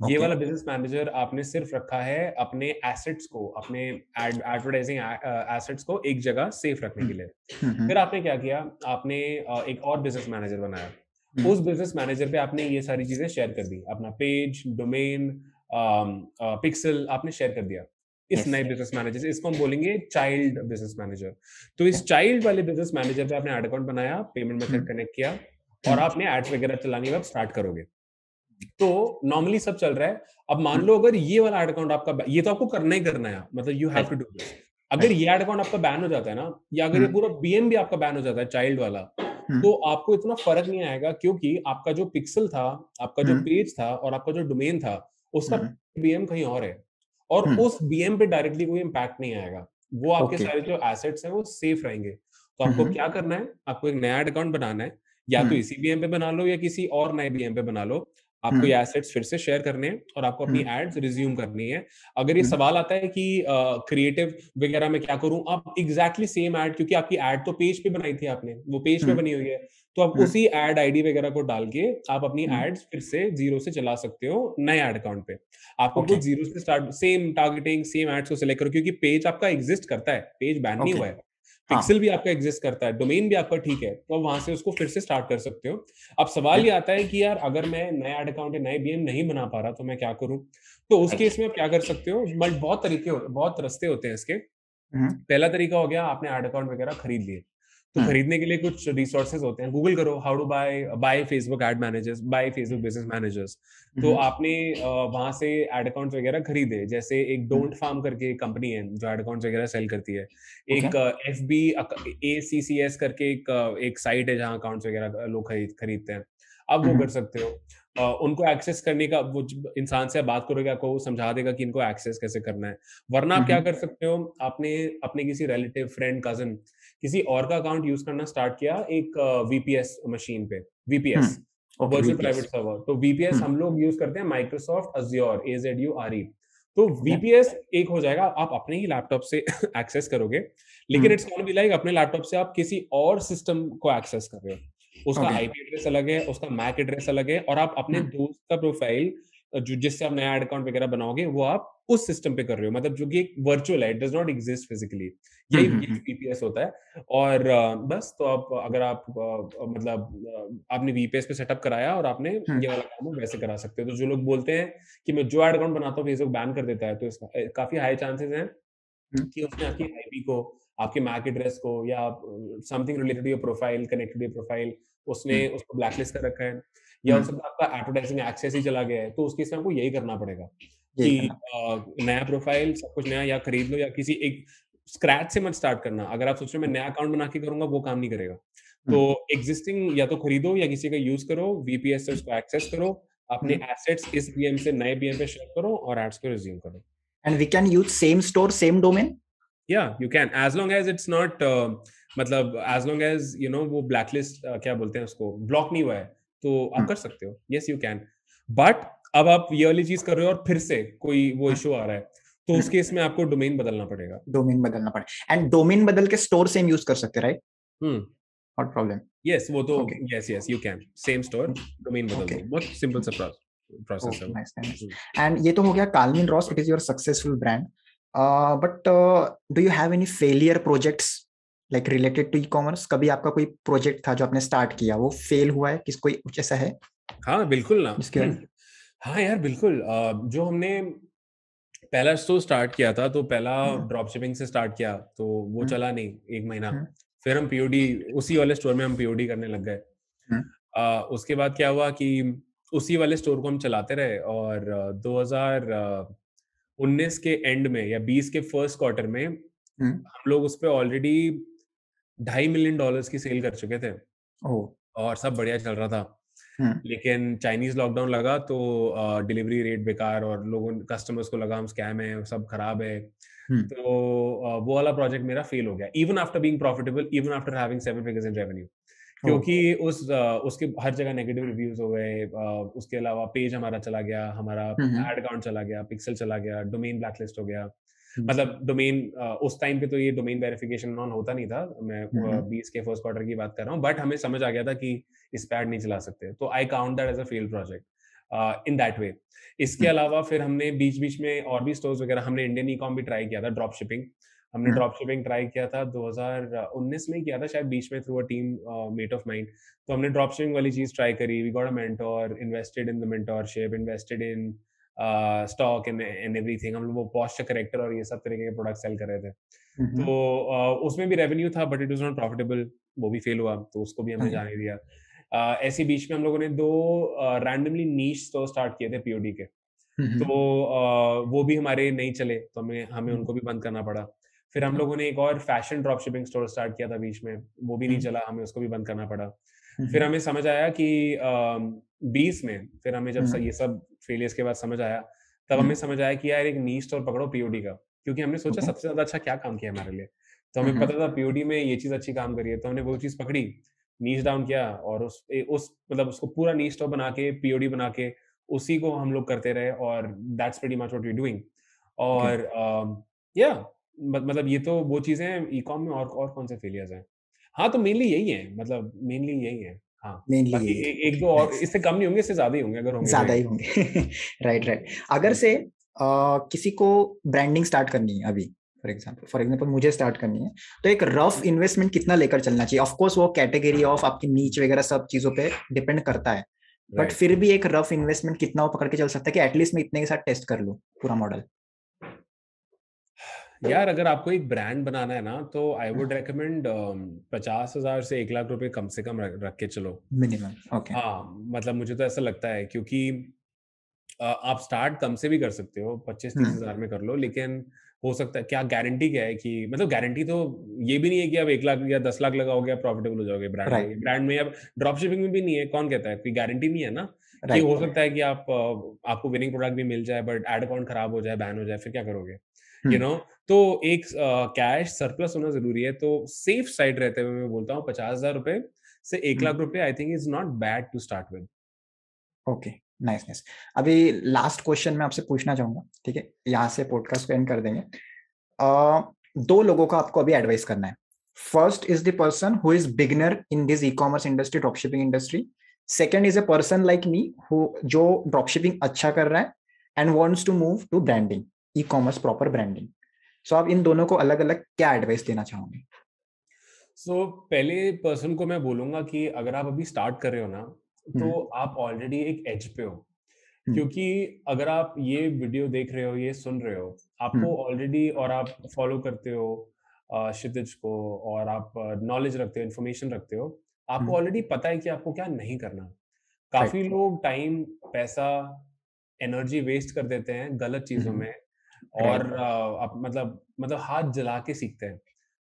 ये वाला बिजनेस मैनेजर आपने सिर्फ रखा है अपने एसेट्स को, अपने एडवर्टाइजिंग एसेट्स को एक जगह सेफ रखने के लिए। फिर आपने क्या किया? आपने एक और बिजनेस मैनेजर बनाया। उस बिजनेस मैनेजर पे आपने ये सारी चीजें शेयर कर दी, अपना पेज, डोमेन, पिक्सल आपने शेयर कर दिया इस नए बिजनेस मैनेजर से। इसको हम बोलेंगे चाइल्ड बिजनेस मैनेजर। तो इस चाइल्ड वाले बिजनेस मैनेजर पे आपने एड अकाउंट बनाया, पेमेंट मेथड कनेक्ट किया, और आपने एड्स वगैरह चलानी अब स्टार्ट करोगे। तो नॉर्मली सब चल रहा है। अब मान लो अगर ये वाला एड अकाउंट आपका, ये तो आपको करना ही करना है, मतलब you have to do this. अगर ये एड अकाउंट आपका बैन हो जाता है ना, या अगर ये पूरा बीएम भी आपका बैन हो जाता है चाइल्ड वाला, तो आपको इतना फर्क नहीं आएगा, क्योंकि आपका जो पिक्सल था, आपका जो पेज था और आपका जो डोमेन था, उसका बीएम कहीं और है, और उस बीएम पे डायरेक्टली कोई इम्पैक्ट नहीं आएगा। वो आपके सारे जो एसेट्स हैं वो सेफ रहेंगे। तो आपको क्या करना है, आपको एक नया अकाउंट बनाना है, या तो इसी बीएम पे बना लो या किसी और नए बीएम पे बना लो। आपको ये एसेट्स फिर से शेयर करने हैं और आपको अपनी एड्स रिज्यूम करनी है। अगर ये सवाल आता है कि क्रिएटिव वगैरह में क्या करूं, आप एग्जैक्टली सेम ऐड, क्योंकि आपकी ऐड तो पेज पे बनाई थी आपने, वो पेज पे बनी हुई है, तो आप उसी ऐड आईडी वगैरह को डाल के आप अपनी एड्स फिर से जीरो से चला सकते हो नए ऐड अकाउंट पे। आपको कुछ जीरो से start, same targeting, same ads को सिलेक्ट करो, क्योंकि पेज आपका एग्जिस्ट करता है, पेज बैन नहीं हुआ है, पिक्सल भी आपका एग्जिस्ट करता है, डोमेन भी आपका ठीक है, तो वहां से उसको फिर से स्टार्ट कर सकते हो। अब सवाल ये आता है कि यार अगर मैं नया ऐड अकाउंट या नए बीएम नहीं बना पा रहा तो मैं क्या करूं? तो उस केस में आप क्या कर सकते हो, बहुत तरीके, बहुत रास्ते होते हैं इसके। पहला तरीका हो गया, आपने ऐड अकाउंट वगैरह खरीद लिए, तो खरीदने के लिए कुछ रिसोर्सेज होते हैं, गूगल करो how to buy Facebook ad managers, buy Facebook business managers. तो आपने वहां से एड अकाउंट वगैरह खरीदे, जैसे एक डोंट फार्म करके कंपनी है जो एड अकाउंट वगैरह सेल करती है, एक FB ACCS करके एक साइट है जहां अकाउंट्स वगैरह लोग खरीदते हैं, आप वो कर सकते हो। उनको एक्सेस करने का, वो इंसान से बात करोगे आपको वो समझा देगा कि इनको एक्सेस कैसे करना है। वरना आप क्या कर सकते हो, आपने अपने किसी रिलेटिव, फ्रेंड, कजन, किसी और का अकाउंट यूज करना स्टार्ट किया एक VPS मशीन पे, VPS वर्चुअल प्राइवेट सर्वर। तो VPS हम लोग यूज करते हैं माइक्रोसॉफ्ट अज्योर, AZURE। तो VPS एक हो जाएगा, आप अपने ही लैपटॉप से एक्सेस करोगे, लेकिन इट्स गोना बी लाइक अपने लैपटॉप से आप किसी और सिस्टम को एक्सेस कर रहे हो। उसका IP एड्रेस अलग है, उसका मैक एड्रेस अलग है, और आप अपने दोस्त का प्रोफाइल जो जिससे आप नया अकाउंट वगैरह बनाओगे वो आप उस सिस्टम पे कर रहे हो, मतलब जो कि एक वर्चुअल है, it does not exist physically. यही VPS होता है। और बस, तो आप अगर आप मतलब आपने VPS पे सेटअप कराया और आपने ये वाला काम वैसे करा सकते हो। तो जो लोग बोलते हैं कि मैं जो एड अकाउंट बनाता हूँ फेसबुक बैन कर देता है, तो इसका काफी हाई चांसेस हैं कि उसने आपकी IP को, आपके मैक एड्रेस को, या something related to your profile, connected your profile, उसने उसको ब्लैकलिस्ट कर रखा है, या हो सकता है आपका एडवर्टाइजिंग एक्सेस ही चला गया है। तो उसके समय आपको यही करना पड़ेगा कि नया प्रोफाइल, सब कुछ नया, या खरीद लो, या किसी एक स्क्रैच से मत स्टार्ट करना। अगर आप सोच रहे हो मैं नया अकाउंट बना के करूंगा, वो काम नहीं करेगा। तो एग्जिस्टिंग या तो खरीदो या किसी का यूज करो, VPS से उसको एक्सेस करो, अपने एसेट्स इस BM से नए BM पे शेयर करो और एड्स को रिज्यूम करो। And we can use same store, same domain? Yeah, you can, as long as it's not मतलब as long as you know वो blacklist क्या बोलते हैं उसको, ब्लॉक नहीं हुआ है, तो आप कर सकते हो। Yes, you can. But अब आप ये वाली चीज कर रहे हो और फिर से कोई वो इशू आ रहा है, तो उस केस में आपको डोमेन बदलना पड़ेगा। डोमेन बदलना पड़ेगा, एंड डोमेन बदल के स्टोर सेम यूज कर सकते, राइट? Not problem. यस, वो तो yes, you can, same store, domain बदल दो, बहुत सिंपल सा प्रोसेस है। नाइस। एंड ये तो हो गया Calvin Ross, it is your successful brand, but do you have any failure projects like related to e-commerce? कभी आपका कोई प्रोजेक्ट था जो आपने स्टार्ट किया, वो फेल हुआ है, किस कोई कुछ ऐसा है? हाँ बिल्कुल ना, हाँ यार बिल्कुल। जो हमने पहला स्टोर स्टार्ट किया था, तो पहला ड्रॉप शिपिंग से स्टार्ट किया, तो वो चला नहीं 1 महीना, फिर हम POD, उसी वाले स्टोर में हम POD करने लग गए। उसके बाद क्या हुआ कि उसी वाले स्टोर को हम चलाते रहे, और 2019 के एंड में या 20 के फर्स्ट क्वार्टर में हम लोग उस पे ऑलरेडी $2.5 मिलियन की सेल कर चुके थे, और सब बढ़िया चल रहा था। लेकिन चाइनीज लॉकडाउन लगा, तो डिलीवरी रेट बेकार, और लोगों, कस्टमर्स को लगा हम स्कैम है, सब खराब है। तो वो वाला प्रोजेक्ट मेरा फेल हो गया, even after being profitable, even after having 7 figures in revenue, क्योंकि उसके हर जगह नेगेटिव रिव्यूज हो गए। उसके अलावा पेज हमारा चला गया, हमारा एड अकाउंट चला गया, पिक्सल चला गया, डोमेन ब्लैकलिस्ट हो गया। मतलब डोमेन उस टाइम पे तो ये डोमेन वेरिफिकेशन ऑन होता नहीं था, मैं 20 के फर्स्ट क्वार्टर की बात कर रहा हूँ, बट हमें समझ आ गया था कि इस पे ऐड नहीं चला सकते, तो I count that as a failed project in that way. इसके अलावा फिर हमने बीच बीच में और भी स्टोर्स वगैरह, हमने इंडियन ई-कॉम भी ट्राई किया था, ड्रॉप शिपिंग। हमने ड्रॉप शिपिंग ट्राई किया था 2019 में किया था शायद, बीच में, through a team mate of mind. तो हमने ड्रॉप शिपिंग वाली चीज ट्राई करी, we got a mentor, invested in the mentorship, invested in stock and everything. हम लोग वो पोस्चर करेक्टर और ये सब तरीके के प्रोडक्ट सेल कर रहे थे। तो उसमें भी रेवेन्यू था, but it was not profitable, वो भी फेल हुआ, तो उसको भी हमने जाने दिया। ऐसे बीच में हम लोगों ने 2 रैंडमली नीश स्टोर स्टार्ट किए थे POD के, तो वो भी हमारे नहीं चले, तो हमें उनको भी बंद करना पड़ा। फिर हम लोगों ने एक और fashion drop shipping store start किया था बीच में, वो भी नहीं चला, हमें उसको भी बंद करना पड़ा। फिर हमें समझ आया कि 20 में फिर हमें जब ये सब फेलियर्स के बाद समझ आया, तब हमें समझ आया कि यार एक नीश स्टोर पकड़ो पीओडी का, क्योंकि हमने सोचा सबसे ज़्यादा अच्छा क्या काम किया हमारे लिए। तो हमें पता था पीओडी में ये चीज़ अच्छी काम करी है, तो हमने वो चीज़ पकड़ी, नीश डाउन किया और उस मतलब उसको पूरा नीश स्टोर बना के, पीओडी बना के, उसी को हम लोग करते रहे और that's pretty much what we are doing. और या मतलब ये तो वो चीज़ें हैं ई-कॉम में। और कौन से फेलियर्स हैं? हाँ, तो मेनली यही है, मतलब मेनली यही है। हाँ, मेनली बाकी यही है। एक दो और नाइस, इससे कम नहीं होंगे, इससे ज़्यादा ही होंगे, अगर होंगे तो ज्यादा ही 1-2। होंगे। Right right. अगर से किसी को ब्रांडिंग स्टार्ट करनी है अभी, फॉर एग्जांपल मुझे स्टार्ट करनी है, तो एक रफ इन्वेस्टमेंट कितना लेकर चलना चाहिए? ऑफ कोर्स वो कैटेगरी ऑफ आपकी नीच वगैरह सब चीजों पे डिपेंड करता है, बट राइट। फिर भी एक रफ इन्वेस्टमेंट कितना वो पकड़ के चल सकता है कि एटलीस्ट मैं इतने के साथ टेस्ट कर लूं पूरा मॉडल? यार अगर आपको एक ब्रांड बनाना है ना, तो आई वुड रेकमेंड 50,000 से 1 लाख रुपए कम से कम रख के चलो। Minimum, okay. हाँ, मतलब मुझे तो ऐसा लगता है, क्योंकि आप स्टार्ट कम से भी कर सकते हो, 25-30 हज़ार में कर लो, लेकिन हो सकता है, क्या गारंटी क्या है कि, मतलब गारंटी तो ये भी नहीं है कि आप 1 लाख या 10 लाख लगाओगे आप प्रॉफिटेबल हो जाओगे ब्रांड राइट में। ब्रांड में, अब ड्रॉप शिपिंग में भी नहीं है, कौन कहता है? कोई गारंटी नहीं है ना, कि राइट। हो सकता है कि आपको विनिंग प्रोडक्ट भी मिल जाए बट एड अकाउंट खराब हो जाए, बैन हो जाए, फिर क्या करोगे? यू नो तो एक कैश सरप्लस होना ज़रूरी है, तो सेफ साइड रहते हुए मैं बोलता हूँ 50,000 रुपए से 1 लाख रुपए I think is not bad to start with. Okay, nice nice. अभी लास्ट क्वेश्चन मैं आपसे पूछना चाहूंगा, ठीक है, यहाँ से पॉडकास्ट को एंड कर देंगे। दो लोगों का आपको अभी एडवाइस करना है। First is the person who is beginner in this e-commerce industry, drop shipping industry. Second is a person like me who जो ड्रॉप शिपिंग अच्छा कर रहा है and wants to move to branding, e-commerce proper branding. So आप इन दोनों को अलग अलग क्या एडवाइस देना चाहोगे? सो पहले पर्सन को मैं बोलूँगा कि अगर आप अभी स्टार्ट कर रहे हो ना, तो आप ऑलरेडी एक एज पे हो। क्योंकि अगर आप ये वीडियो देख रहे हो, ये सुन रहे हो, आपको ऑलरेडी, और आप फॉलो करते हो क्षितिज को, और आप नॉलेज रखते हो, इन्फॉर्मेशन रखते हो, आपको ऑलरेडी पता है कि आपको क्या नहीं करना। काफ़ी राइट लोग टाइम, पैसा, एनर्जी वेस्ट कर देते हैं गलत चीज़ों में, राइट। और आप मतलब हाथ जला के सीखते हैं।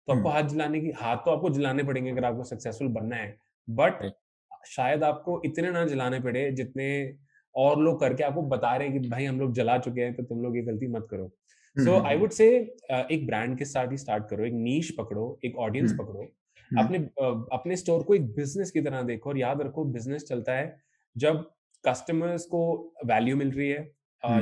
तो आपको हाथ तो आपको जलाने पड़ेंगे अगर आपको सक्सेसफुल बनना है, बट राइट। शायद आपको इतने ना जलाने पड़े जितने और लोग करके आपको बता रहे हैं कि भाई हम लोग जला चुके हैं, तो तुम लोग ये गलती मत करो। सो आई वुड से एक ब्रांड के साथ ही स्टार्ट करो, एक नीश पकड़ो, एक ऑडियंस पकड़ो, अपने स्टोर को एक बिजनेस की तरह देखो, और याद रखो बिजनेस चलता है जब कस्टमर्स को वैल्यू मिल रही है,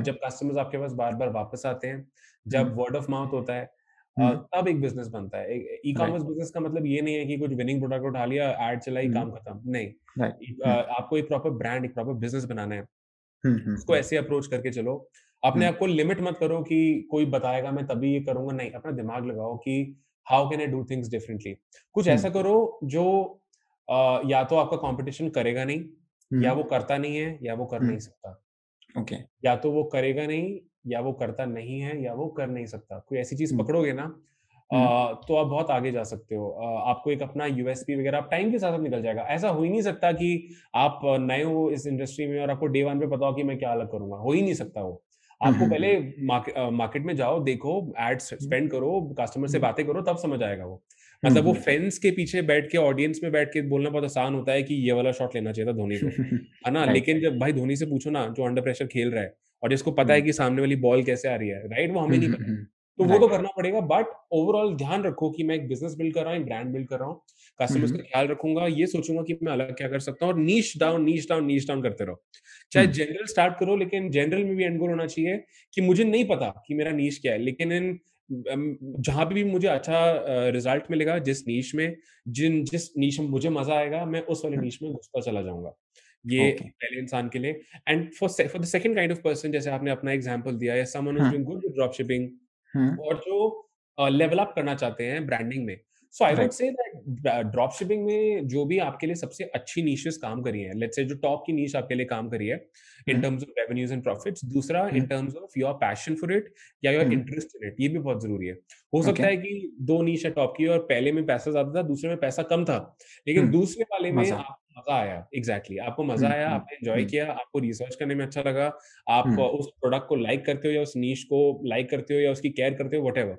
जब कस्टमर्स आपके पास बार-बार वापस आते हैं, जब वर्ड ऑफ माउथ होता है, तब एक बिजनेस बनता है। ई-कॉमर्स बिजनेस का मतलब ये नहीं है कि कुछ विनिंग प्रोडक्ट उठा लिया, एड चलाई, काम खत्म। नहीं, आपको एक प्रॉपर ब्रांड, एक प्रॉपर बिजनेस बनाना है। उसको ऐसे अप्रोच करके चलो। अपने आप को लिमिट मत करो कि कोई बताएगा मैं तभी ये करूँगा, नहीं, अपना दिमाग लगाओ कि how can I do things differently. कुछ ऐसा करो जो या तो आपका कॉम्पिटिशन करेगा नहीं, या वो करता नहीं है, या वो कर नहीं सकता। ओके। या तो वो करेगा नहीं, या वो करता नहीं है, या वो कर नहीं सकता। कोई ऐसी चीज़ पकड़ोगे ना, तो आप बहुत आगे जा सकते हो। आपको एक अपना यूएसपी वगैरह आप टाइम के साथ-साथ निकल जाएगा। ऐसा हो ही नहीं सकता कि आप नए हो इस इंडस्ट्री में और आपको डे 1 पे पता हो कि मैं क्या अलग करूँगा, हो ही नहीं सकता वो। आपको पहले मार्केट में जाओ, देखो, एड्स स्पेंड करो, कस्टमर से बातें करो, तब समझ आएगा वो। मतलब वो फेंस के पीछे बैठ के, ऑडियंस में बैठ के बोलना बहुत आसान होता है कि ये वाला शॉट लेना चाहिए था धोनी को, है ना? राइट। लेकिन जब भाई धोनी से पूछो ना, जो अंडर प्रेशर खेल रहा है और जिसको पता है कि सामने वाली बॉल कैसे आ रही है, राइट? वो हमें नहीं पता। तो वो तो राइट। करना पड़ेगा, बट ओवरऑल ध्यान रखो कि मैं एक बिज़नेस बिल्ड कर रहा हूँ, एक ब्रांड बिल्ड कर रहा हूँ, कस्टमर्स का ख्याल रखूँगा, ये सोचूँगा कि मैं अलग क्या कर सकता हूँ, और नीश डाउन, नीश डाउन, नीश डाउन करते रहो। चाहे जनरल स्टार्ट करो, लेकिन जनरल में भी एंड गोल होना चाहिए कि मुझे नहीं पता कि मेरा नीश क्या है, लेकिन जहाँ पे भी मुझे अच्छा रिजल्ट मिलेगा, जिस नीश में, जिस नीश में मुझे मज़ा आएगा, मैं उस वाले नीश में घुसता चला जाऊँगा। ये ओके। पहले इंसान के लिए। And for the second kind of person, जैसे आपने अपना एग्जांपल दिया, या someone who is doing good with drop shipping, और जो लेवल अप करना चाहते हैं ब्रांडिंग में। So I would write. Say that drop shipping में जो भी आपके लिए सबसे अच्छी नीशेस काम करी हैं, लेट्स से जो टॉप की नीश आपके लिए काम करी है in terms of revenues and profits, दूसरा in terms of your passion for it, या योर इंटरेस्ट इन इट, ये भी बहुत जरूरी है। हो ओके। सकता है कि दो नीश है टॉप की, और पहले में पैसा ज्यादा था, दूसरे में पैसा कम था, लेकिन दूसरे वाले में मजा। मजा आया, एग्जैक्टली आपको मजा आया, आपने एंजॉय किया, आपको रिसर्च करने में अच्छा लगा, आप उस प्रोडक्ट को लाइक करते हो या उस नीश को लाइक करते हो या उसकी केयर करते हो, व्हाटएवर,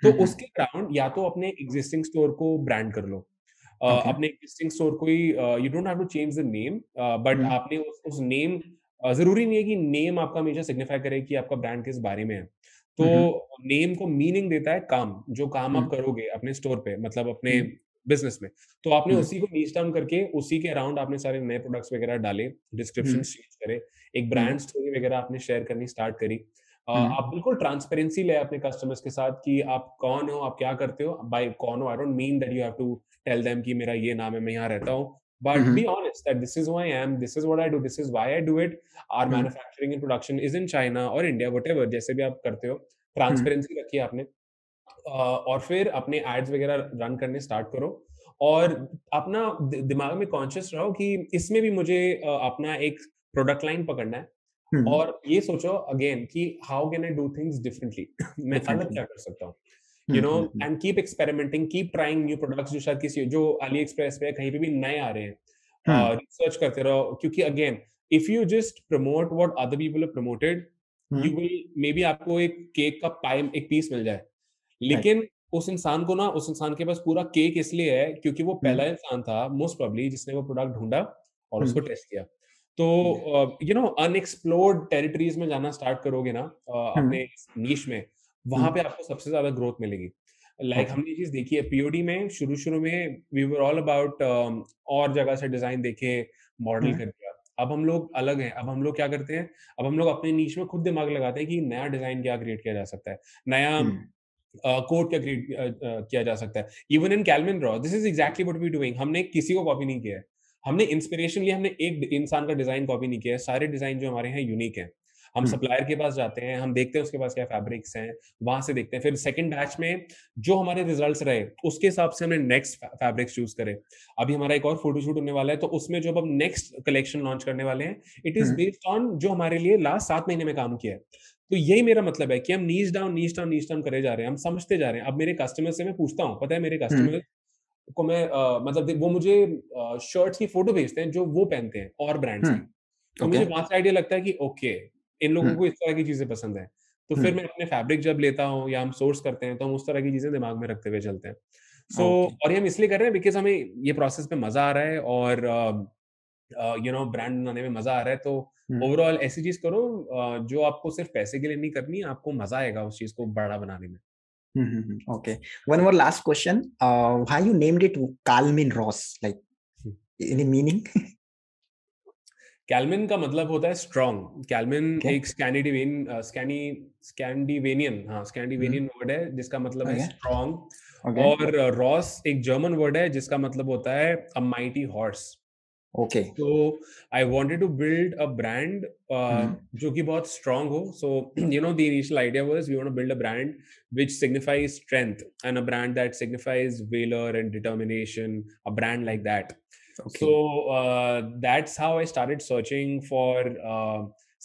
तो उसके अराउंड या तो अपने एग्जिस्टिंग स्टोर को ब्रांड कर लो, अपने एग्जिस्टिंग स्टोर को ही, you don't have to change the name, but आपने उस नेम, जरूरी नहीं है कि नेम आपका हमेशा सिग्निफाई करे कि आपका ब्रांड किस बारे में है, तो नेम को मीनिंग देता है काम, जो काम आप करोगे अपने स्टोर पे, मतलब अपने बिजनेस में, तो आपने उसी को नीच डाउन करके उसी के अराउंड आपने सारे नए प्रोडक्ट्स वगैरह डाले, डिस्क्रिप्शन चेंज करे, एक ब्रांड स्टोरी वगैरह आपने शेयर करनी स्टार्ट करी, आप बिल्कुल ट्रांसपेरेंसी ले अपने कस्टमर्स के साथ कि आप कौन हो, आप क्या करते हो, बाय कौन हो, I don't mean that you have to tell them कि मेरा ये नाम है, मैं यहाँ रहता हूँ, but be honest that this is who I am, this is what I do, this is why I do it, our manufacturing and production is in China or India, whatever, जैसे भी आप करते हो, ट्रांसपेरेंसी रखिए आपने, और फिर अपने एड्स वगैरह रन करने स्टार्ट करो, और अपना दिमाग में कॉन्शियस रहो कि इसमें भी मुझे अपना एक प्रोडक्ट लाइन पकड़ना है, और ये सोचो अगेन कि how can I do things differently, मैं अलग क्या कर सकता हूँ, you know, and keep experimenting, keep trying new products जो शायद किसी, जो अली एक्सप्रेस पे कहीं पे भी नए आ रहे हैं, रिसर्च करते रहो, क्योंकि again if you just promote what other people have promoted, you will maybe आपको एक केक का पाई, एक पीस मिल जाए, लेकिन उस इंसान को ना, उस इंसान के पास पूरा केक इसलिए है क्योंकि वो पहला इंसान था मोस्ट प्रोबब्ली जिसने वो प्रोडक्ट ढूंढा और उसको टेस्ट किया, तो यू नो अनएक्सप्लोर्ड टेरिटरीज में जाना स्टार्ट करोगे ना, अपने नीश में, वहां पे आपको सबसे ज्यादा ग्रोथ मिलेगी। लाइक हमने ये चीज देखी है पीओडी में, शुरू में वी वर ऑल अबाउट और जगह से डिजाइन देखे, मॉडल कर दिया, अब हम लोग अलग हैं, अब हम लोग क्या करते हैं, अब हम लोग अपने नीश में खुद दिमाग लगाते हैं कि नया डिजाइन क्या क्रिएट किया जा सकता है, नया कोड क्या क्रिएट किया जा सकता है। Even in Calvin Ross this is exactly what we doing, हमने किसी को कॉपी नहीं किया है, हमने इंस्पिरेशन लिया, हमने एक इंसान का डिजाइन कॉपी नहीं किया है, सारे डिजाइन जो हमारे हैं यूनिक हैं, हम सप्लायर के पास जाते हैं, हम देखते हैं उसके पास क्या फैब्रिक्स हैं, वहां से देखते हैं, फिर सेकंड बैच में जो हमारे रिजल्ट्स रहे उसके हिसाब से हमने नेक्स्ट फैब्रिक्स चूज करे। अभी हमारा एक और फोटोशूट होने वाला है, तो उसमें जो हम नेक्स्ट कलेक्शन लॉन्च करने वाले हैं, इट इज बेस्ड ऑन जो हमारे लिए लास्ट 7 महीने में काम किया है। तो यही मेरा मतलब है कि हम नीच डाउन करे जा रहे हैं, हम समझते जा रहे हैं। अब मेरे कस्टमर से मैं पूछता हूँ, पता है मेरे कस्टमर को मैं मतलब वो मुझे शर्ट्स की फोटो भेजते हैं जो वो पहनते हैं और ब्रांड्स की, तो मुझे वहां से आइडिया लगता है कि ओके इन लोगों को इस तरह की चीजें पसंद है, तो फिर मैं अपने फैब्रिक जब लेता हूँ या हम सोर्स करते हैं तो हम उस तरह की चीजें दिमाग में रखते हुए चलते हैं। सो और ये हम इसलिए कर रहे हैं बिकॉज हमें ये प्रोसेस पे मजा आ रहा है और यू नो ब्रांड बनाने में मजा आ रहा है। तो ओवरऑल ऐसी चीज करो जो आपको सिर्फ पैसे के लिए नहीं करनी, आपको मजा आएगा उस चीज को बड़ा बनाने में। Okay. One more last question. Why you named it Calvin Ross? Like any meaning? Calvin का मतलब होता है स्ट्रॉन्ग। कैल्विन एक स्कैंडिनेवियन वर्ड है जिसका मतलब है स्ट्रॉन्ग, और रॉस एक जर्मन वर्ड है जिसका मतलब होता है अ mighty horse. Okay. So I wanted to build a brand जो कि बहुत strong हो. So you know the initial idea was we want to build a brand which signifies strength and a brand that signifies valor and determination, a brand like that. Okay. So that's how I started searching for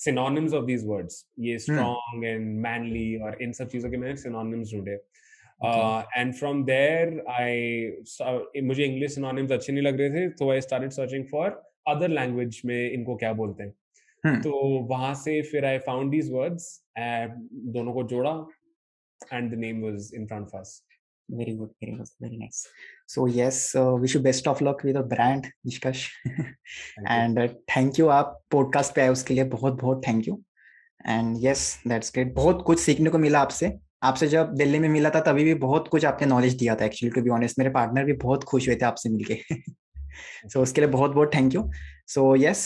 synonyms of these words. ये strong and manly और इन सब चीजों के मैंने synonyms ढूंढे। And from there मुझे English synonyms अच्छे नहीं लग रहे थे, तो I started searching for other language में इनको क्या बोलते हैं। तो वहां से फिर I found these words, दोनों को जोड़ा and the name was in front of us. Very good, very nice. So yes, wish you best of luck with the brand, Nishkash. And thank you आप पॉडकास्ट पे आए उसके लिए बहुत thank you. And yes that's great, बहुत कुछ सीखने को मिला आपसे जब दिल्ली में मिला था तभी भी बहुत कुछ आपने नॉलेज दिया था। एक्चुअली टू बी ऑनेस्ट मेरे पार्टनर भी बहुत खुश हुए थे आपसे मिलके। सो उसके लिए बहुत thank you. So yes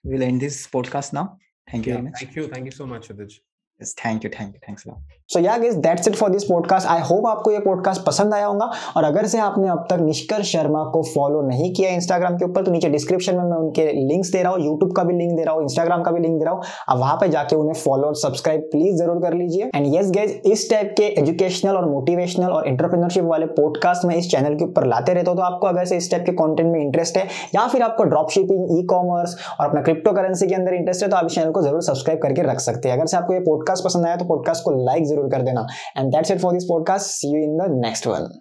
we will end this podcast now. Thank you very much. Thank you so much Udit. Yes, thank you. Thanks a lot. So yeah guys, that's it for this podcast. I hope आपको ये podcast पसंद आया होगा, और अगर से आपने अब तक निष्कर्ष शर्मा को फॉलो नहीं किया इंस्टाग्राम के ऊपर, तो नीचे डिस्क्रिप्शन में मैं उनके लिंक्स दे रहा हूँ, यूट्यूब का भी लिंक दे रहा हूँ, इंस्टाग्राम का भी लिंक दे रहा हूँ। अब वहां पे जाके उन्हें फॉलो और सब्सक्राइब प्लीज जरूर कर लीजिए। एंड यस गाइज, इस टाइप के एजुकेशनल और मोटिवेशनल और एंटरप्रेन्योरशिप वाले पॉडकास्ट में इस चैनल के ऊपर लाते रहता हूँ। तो आपको अगर से इस टाइप के कंटेंट में इंटरेस्ट है, या फिर आपको ड्रॉप शिपिंग, ई कॉमर्स और अपना क्रिप्टो करेंसी के अंदर इंटरेस्ट है, तो आप इस चैनल को जरूर सब्सक्राइब करके रख सकते हैं। अगर से आपको ये पॉडकास्ट पसंद आया तो पॉडकास्ट को लाइक जरूर कर देना। And that's it for this podcast. See you in the next one.